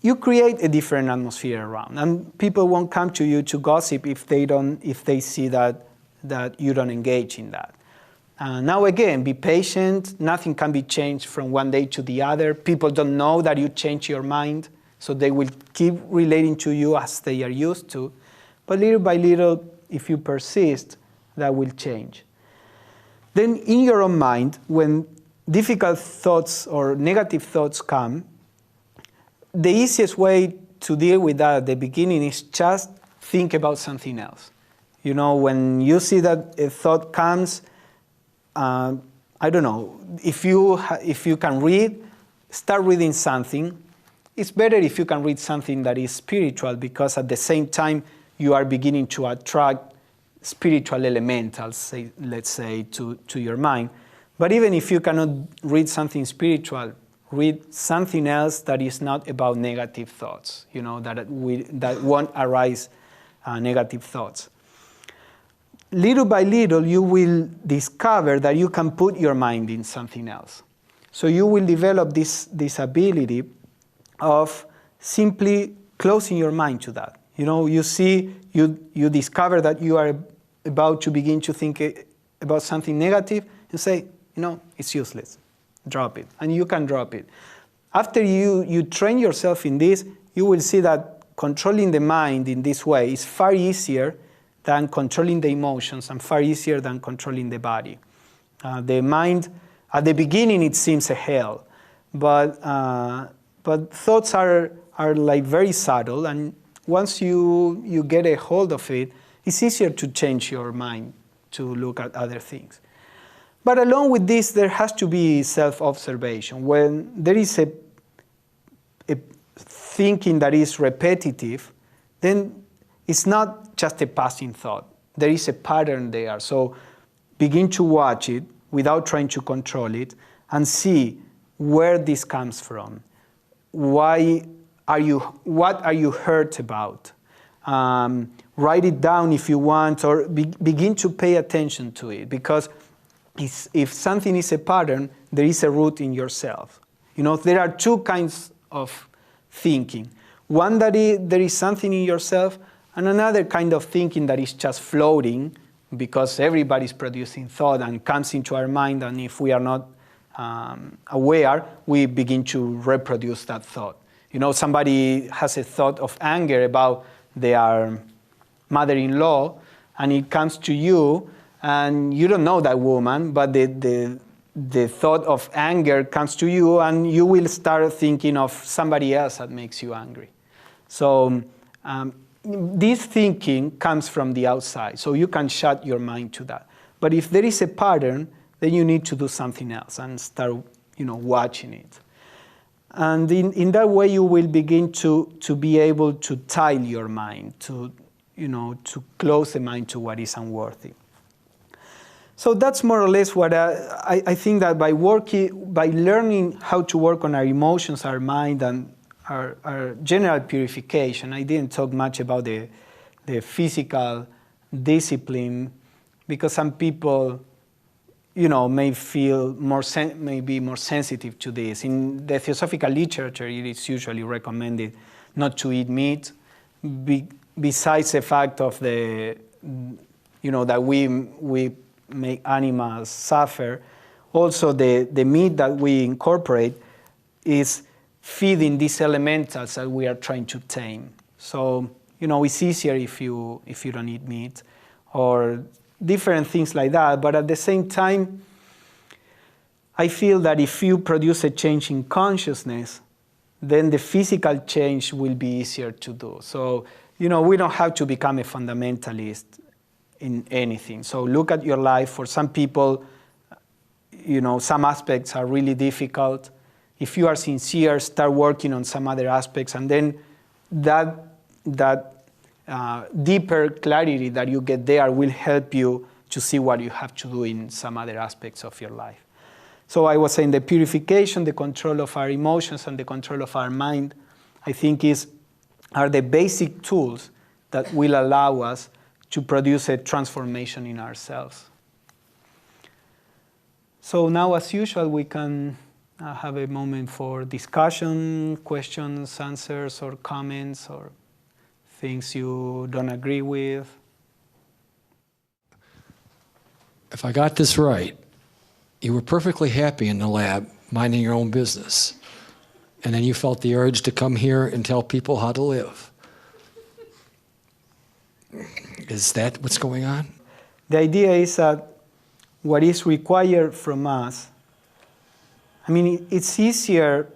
you create a different atmosphere around, and people won't come to you to gossip if they see that you don't engage in that. Now again, be patient. Nothing can be changed from one day to the other. People don't know that you change your mind, so they will keep relating to you as they are used to. But little by little, if you persist, that will change. Then in your own mind, when difficult thoughts or negative thoughts come, the easiest way to deal with that at the beginning is just think about something else. When you see that a thought comes, I don't know, if you can read, start reading something. It's better if you can read something that is spiritual, because at the same time you are beginning to attract spiritual elementals, let's say, to your mind. But even if you cannot read something spiritual, read something else that is not about negative thoughts, that won't arise negative thoughts. Little by little, you will discover that you can put your mind in something else. So you will develop this ability of simply closing your mind to that. You discover that you are about to begin to think about something negative, and say, it's useless. Drop it. And you can drop it. After you train yourself in this, you will see that controlling the mind in this way is far easier than controlling the emotions, and far easier than controlling the body. The mind, at the beginning, it seems a hell, but thoughts are like very subtle, and once you get a hold of it, it's easier to change your mind to look at other things. But along with this, there has to be self-observation. When there is a thinking that is repetitive, then it's not just a passing thought. There is a pattern there. So begin to watch it without trying to control it, and see where this comes from. What are you hurt about? Write it down if you want, or begin to pay attention to it, because if something is a pattern, there is a root in yourself. There are two kinds of thinking. One that there is something in yourself, and another kind of thinking that is just floating, because everybody's producing thought and comes into our mind, and if we are not aware, we begin to reproduce that thought. Somebody has a thought of anger about their mother-in-law, and it comes to you, and you don't know that woman, but the thought of anger comes to you, and you will start thinking of somebody else that makes you angry. So this thinking comes from the outside, so you can shut your mind to that. But if there is a pattern, then you need to do something else and start, watching it. And in that way, you will begin to be able to tile your mind, to close the mind to what is unworthy. So that's more or less what I think, that by learning how to work on our emotions, our mind, and our general purification. I didn't talk much about the physical discipline, because some people, may feel may be more sensitive to this. In the theosophical literature, it is usually recommended not to eat meat, besides the fact of that we make animals suffer. Also, the meat that we incorporate is feeding these elementals that we are trying to tame. So, it's easier if you don't eat meat, or different things like that. But at the same time, I feel that if you produce a change in consciousness, then the physical change will be easier to do. So, we don't have to become a fundamentalist in anything. So look at your life. For some people, some aspects are really difficult. If you are sincere, start working on some other aspects, and then that deeper clarity that you get there will help you to see what you have to do in some other aspects of your life. So I was saying the purification, the control of our emotions, and the control of our mind, I think are the basic tools that will allow us to produce a transformation in ourselves. So now, as usual, we can have a moment for discussion, questions, answers, or comments, or things you don't agree with. If I got this right, you were perfectly happy in the lab, minding your own business. And then you felt the urge to come here and tell people how to live. Is that what's going on? The idea is that what is required from us, it's easier.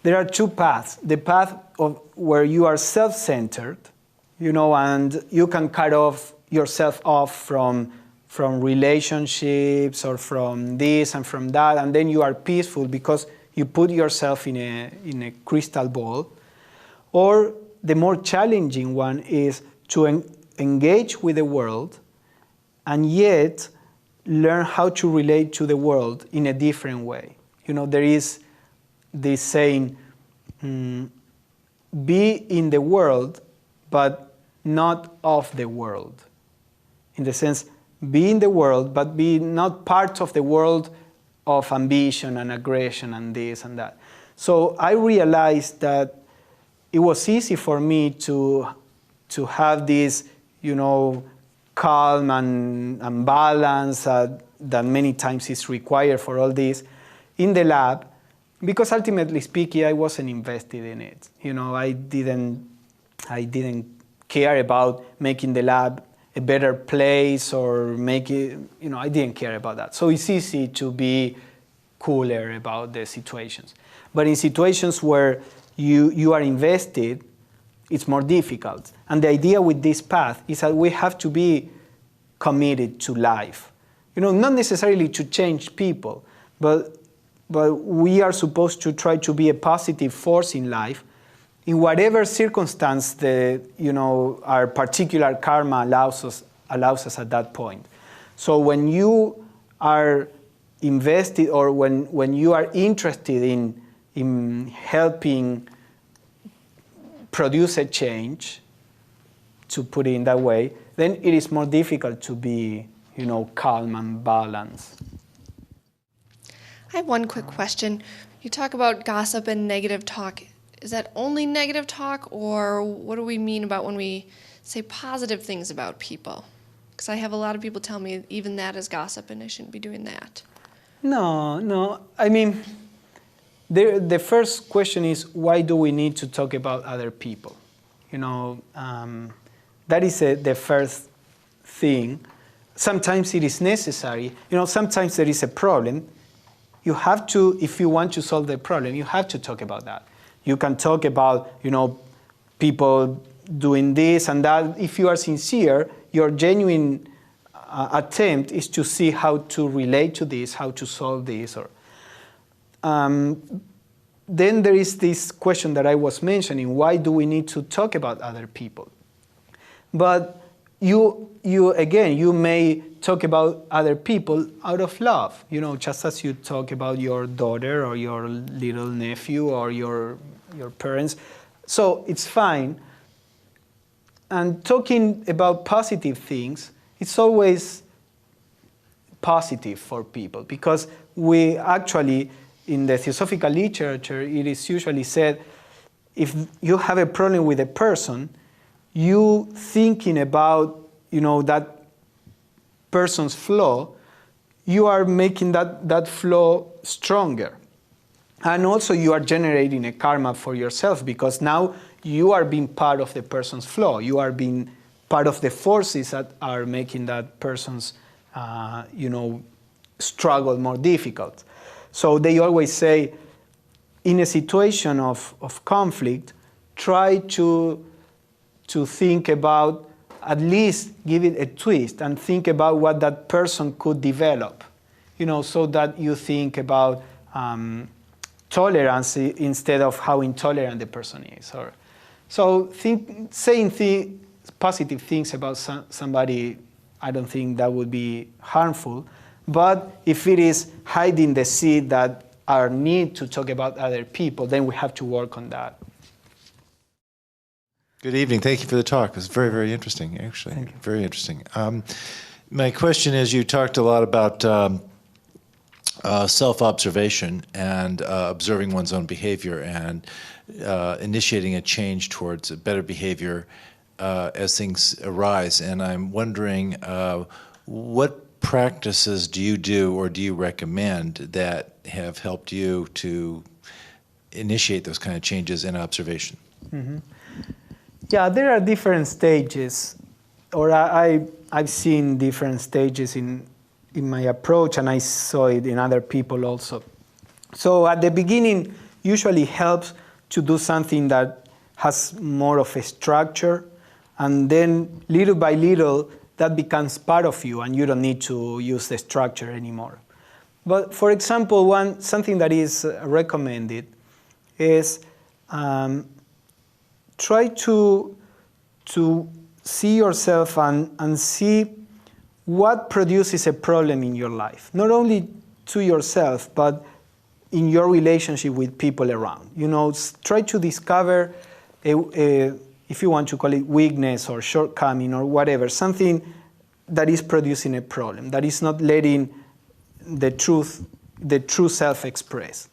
There are two paths. The path of where you are self-centered, and you can cut yourself off from relationships or from this and from that, and then you are peaceful because you put yourself in a crystal ball. Or the more challenging one is to engage with the world and yet learn how to relate to the world in a different way. There is this saying, be in the world, but not of the world. In the sense, be in the world, but be not part of the world of ambition and aggression and this and that. So I realized that it was easy for me to have this, calm and balance that many times is required for all this in the lab, because ultimately speaking, I wasn't invested in it. I didn't care about making the lab a better place or make it, I didn't care about that. So it's easy to be cooler about the situations. But in situations where you are invested, it's more difficult. And the idea with this path is that we have to be committed to life. Not necessarily to change people, but we are supposed to try to be a positive force in life in whatever circumstance our particular karma allows us at that point. So when you are invested, or when you are interested in helping produce a change, to put it in that way, then it is more difficult to be, calm and balanced. I have one quick question. You talk about gossip and negative talk. Is that only negative talk, or what do we mean about when we say positive things about people? Because I have a lot of people tell me even that is gossip and I shouldn't be doing that. No. The first question is, why do we need to talk about other people? That is the first thing. Sometimes it is necessary. Sometimes there is a problem. You have to, if you want to solve the problem, you have to talk about that. You can talk about, people doing this and that. If you are sincere, your genuine attempt is to see how to relate to this, how to solve this. Or then there is this question that I was mentioning: why do we need to talk about other people? But you may talk about other people out of love, just as you talk about your daughter or your little nephew or your parents. So it's fine. And talking about positive things, it's always positive for people, because we actually, in the theosophical literature, it is usually said, if you have a problem with a person, you thinking about, that person's flaw, you are making that flaw stronger. And also you are generating a karma for yourself, because now you are being part of the person's flaw. You are being part of the forces that are making that person's, struggle more difficult. So they always say, in a situation of conflict, try to think about, at least give it a twist and think about what that person could develop, so that you think about tolerance instead of how intolerant the person is. So saying positive things about somebody, I don't think that would be harmful. But if it is hiding the seed that our need to talk about other people, then we have to work on that. Good evening. Thank you for the talk. It was very, very interesting, actually. Thank you. Very interesting. My question is, you talked a lot about self-observation and observing one's own behavior and initiating a change towards a better behavior as things arise. And I'm wondering, what practices do you do or do you recommend that have helped you to initiate those kind of changes in observation? Mm-hmm. Yeah, there are different stages, or I've seen different stages in my approach, and I saw it in other people also. So at the beginning, usually helps to do something that has more of a structure, and then little by little, that becomes part of you, and you don't need to use the structure anymore. But for example, something that is recommended is try to see yourself and see what produces a problem in your life, not only to yourself, but in your relationship with people around. Try to discover if you want to call it weakness or shortcoming or whatever, something that is producing a problem, that is not letting the true self express.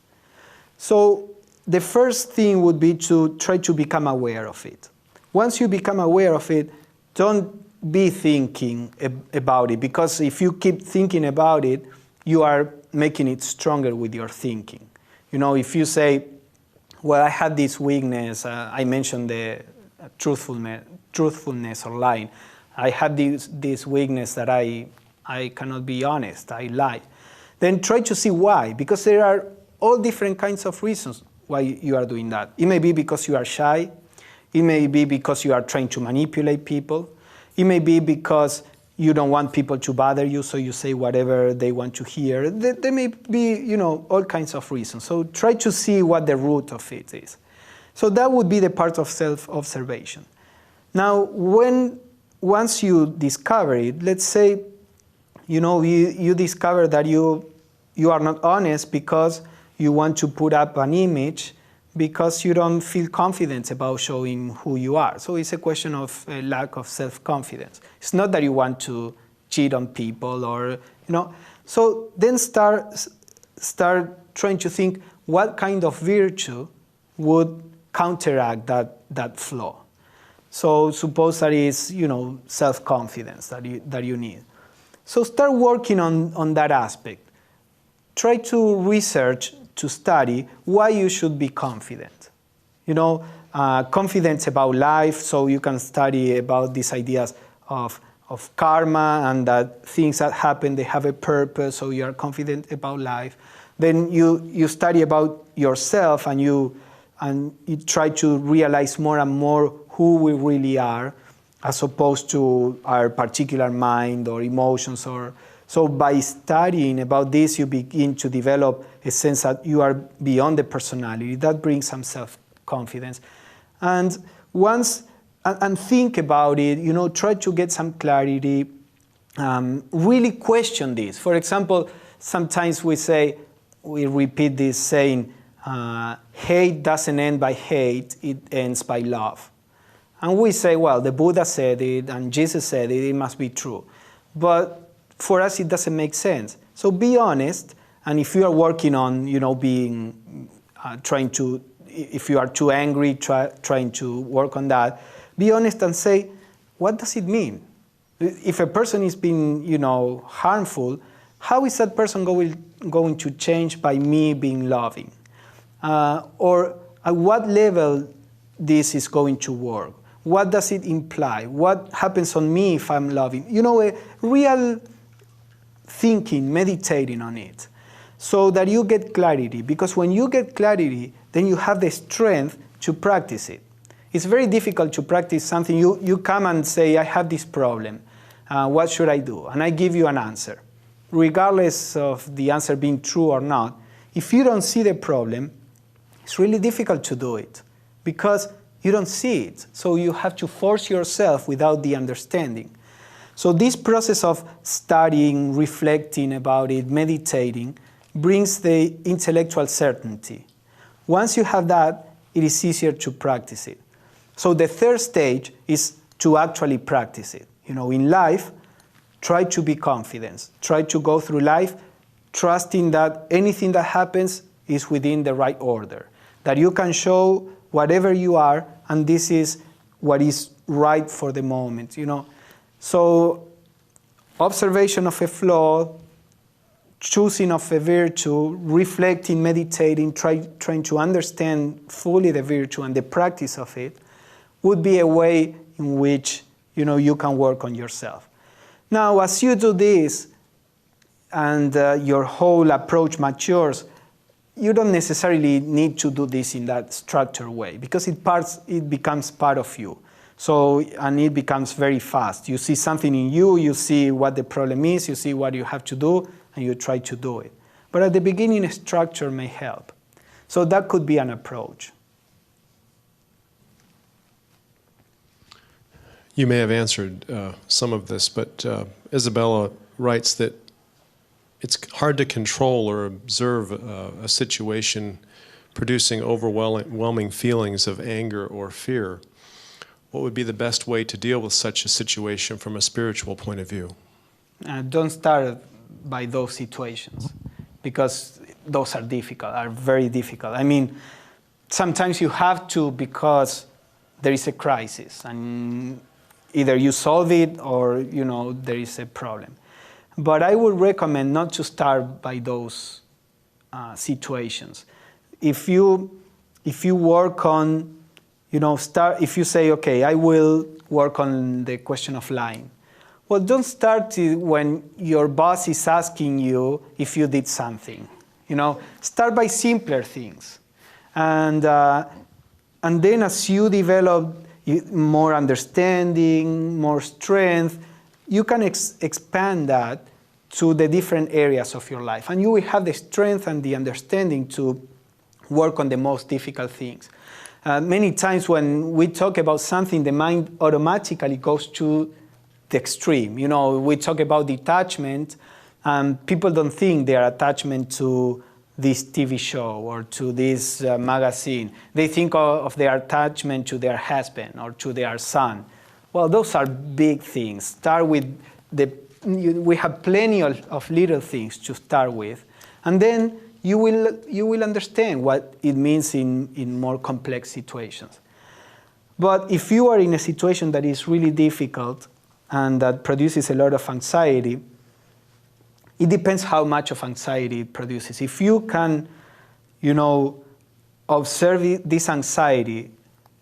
So the first thing would be to try to become aware of it. Once you become aware of it, don't be thinking about it, because if you keep thinking about it, you are making it stronger with your thinking. If you say, well, I had this weakness, I mentioned the truthfulness or lying. I had this weakness that I cannot be honest, I lie. Then try to see why, because there are all different kinds of reasons why you are doing that. It may be because you are shy. It may be because you are trying to manipulate people. It may be because you don't want people to bother you, so you say whatever they want to hear. There may be, all kinds of reasons. So try to see what the root of it is. So that would be the part of self-observation. Now, once you discover it, let's say, you discover that you are not honest because you want to put up an image because you don't feel confident about showing who you are. So it's a question of a lack of self-confidence. It's not that you want to cheat on people or, So then start trying to think what kind of virtue would counteract that flaw. So suppose that is, self-confidence that you need. So start working on that aspect. Try to research, to study why you should be confident. Confidence about life, so you can study about these ideas of karma and that things that happen, they have a purpose, so you are confident about life. Then you study about yourself and you try to realize more and more who we really are. as opposed to our particular mind or emotions. So by studying about this, you begin to develop a sense that you are beyond the personality. That brings some self-confidence. And think about it, try to get some clarity, really question this. For example, sometimes we repeat this saying, hate doesn't end by hate, it ends by love. And we say, well, the Buddha said it and Jesus said it, it must be true. But for us, it doesn't make sense. So be honest, and if you are working on, if you are too angry, trying to work on that, be honest and say, what does it mean? If a person is being, harmful, how is that person going to change by me being loving? Or at what level this is going to work? What does it imply? What happens on me if I'm loving? A real thinking, meditating on it, so that you get clarity. Because when you get clarity, then you have the strength to practice it. It's very difficult to practice something. You come and say, I have this problem. What should I do? And I give you an answer. Regardless of the answer being true or not, if you don't see the problem, it's really difficult to do it because you don't see it. So you have to force yourself without the understanding. So this process of studying, reflecting about it, meditating, brings the intellectual certainty. Once you have that, it is easier to practice it. So the third stage is to actually practice it. In life, try to be confident. Try to go through life trusting that anything that happens is within the right order. That you can show whatever you are, and this is what is right for the moment. So observation of a flaw, choosing of a virtue, reflecting, meditating, trying to understand fully the virtue and the practice of it would be a way in which you can work on yourself. Now, as you do this and your whole approach matures, you don't necessarily need to do this in that structured way because it becomes part of you. And it becomes very fast. You see something in you, you see what the problem is, you see what you have to do, and you try to do it. But at the beginning, structure may help. So that could be an approach. You may have answered some of this, but Isabella writes that it's hard to control or observe a situation producing overwhelming feelings of anger or fear. What would be the best way to deal with such a situation from a spiritual point of view? Don't start by those situations because those are very difficult. I mean, sometimes you have to because there is a crisis and either you solve it or, there is a problem. But I would recommend not to start by those situations. If you work on, if you say, okay, I will work on the question of lying. Well, don't start when your boss is asking you if you did something. Start by simpler things. And then as you develop more understanding, more strength, you can expand that to the different areas of your life. And you will have the strength and the understanding to work on the most difficult things. Many times when we talk about something, the mind automatically goes to the extreme. We talk about detachment, and people don't think their attachment to this TV show or to this magazine. They think of their attachment to their husband or to their son. Well, those are big things. Start with we have plenty of little things to start with, and then you will understand what it means in more complex situations. But if you are in a situation that is really difficult and that produces a lot of anxiety, it depends how much of anxiety it produces. If you can, observe this anxiety,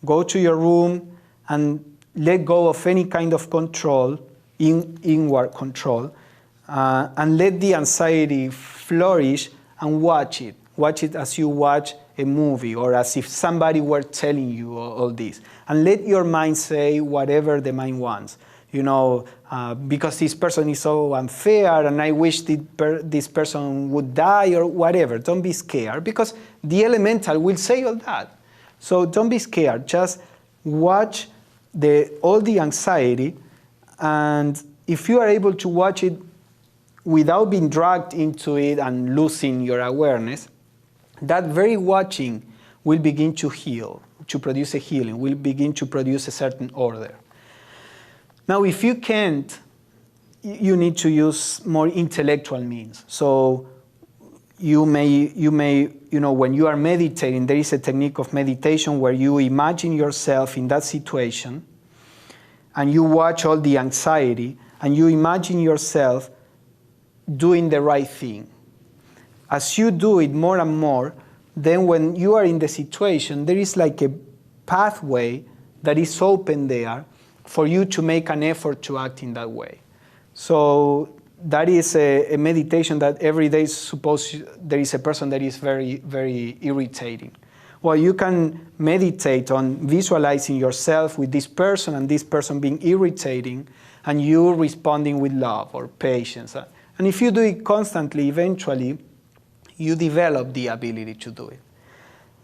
go to your room and let go of any kind of control, inward control, and let the anxiety flourish and watch it. Watch it as you watch a movie, or as if somebody were telling you all this. And let your mind say whatever the mind wants. Because this person is so unfair, and I wish this person would die, or whatever. Don't be scared, because the elemental will say all that. So don't be scared. Just watch all the anxiety, and if you are able to watch it without being dragged into it and losing your awareness, that very watching will begin to heal, to produce a healing, will begin to produce a certain order. Now, if you can't, you need to use more intellectual means. So you may, when you are meditating, there is a technique of meditation where you imagine yourself in that situation, and you watch all the anxiety, and you imagine yourself doing the right thing. As you do it more and more, then when you are in the situation, there is like a pathway that is open there for you to make an effort to act in that way. So that is a meditation that every day, suppose there is a person that is very, very irritating. Well, you can meditate on visualizing yourself with this person and this person being irritating, and you responding with love or patience. And if you do it constantly, eventually, you develop the ability to do it.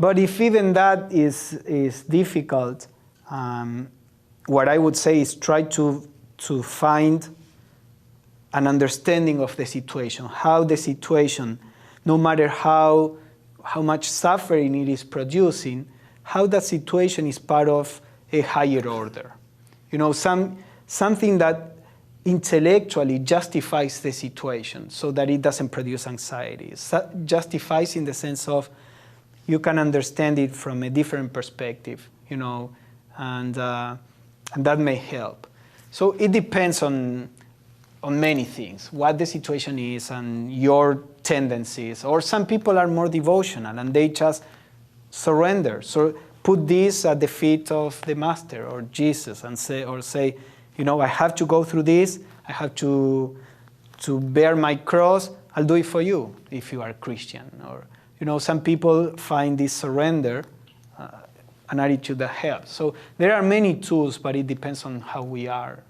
But if even that is difficult, what I would say is try to find an understanding of the situation, how the situation, no matter how much suffering it is producing, how that situation is part of a higher order. Something that intellectually justifies the situation so that it doesn't produce anxiety. Justifies in the sense of you can understand it from a different perspective, and that may help. So it depends on many things, what the situation is and your tendencies. Or some people are more devotional and they just surrender. So put this at the feet of the Master or Jesus and say, I have to go through this. I have to bear my cross. I'll do it for you if you are a Christian. Or, some people find this surrender an attitude that helps. So there are many tools, but it depends on how we are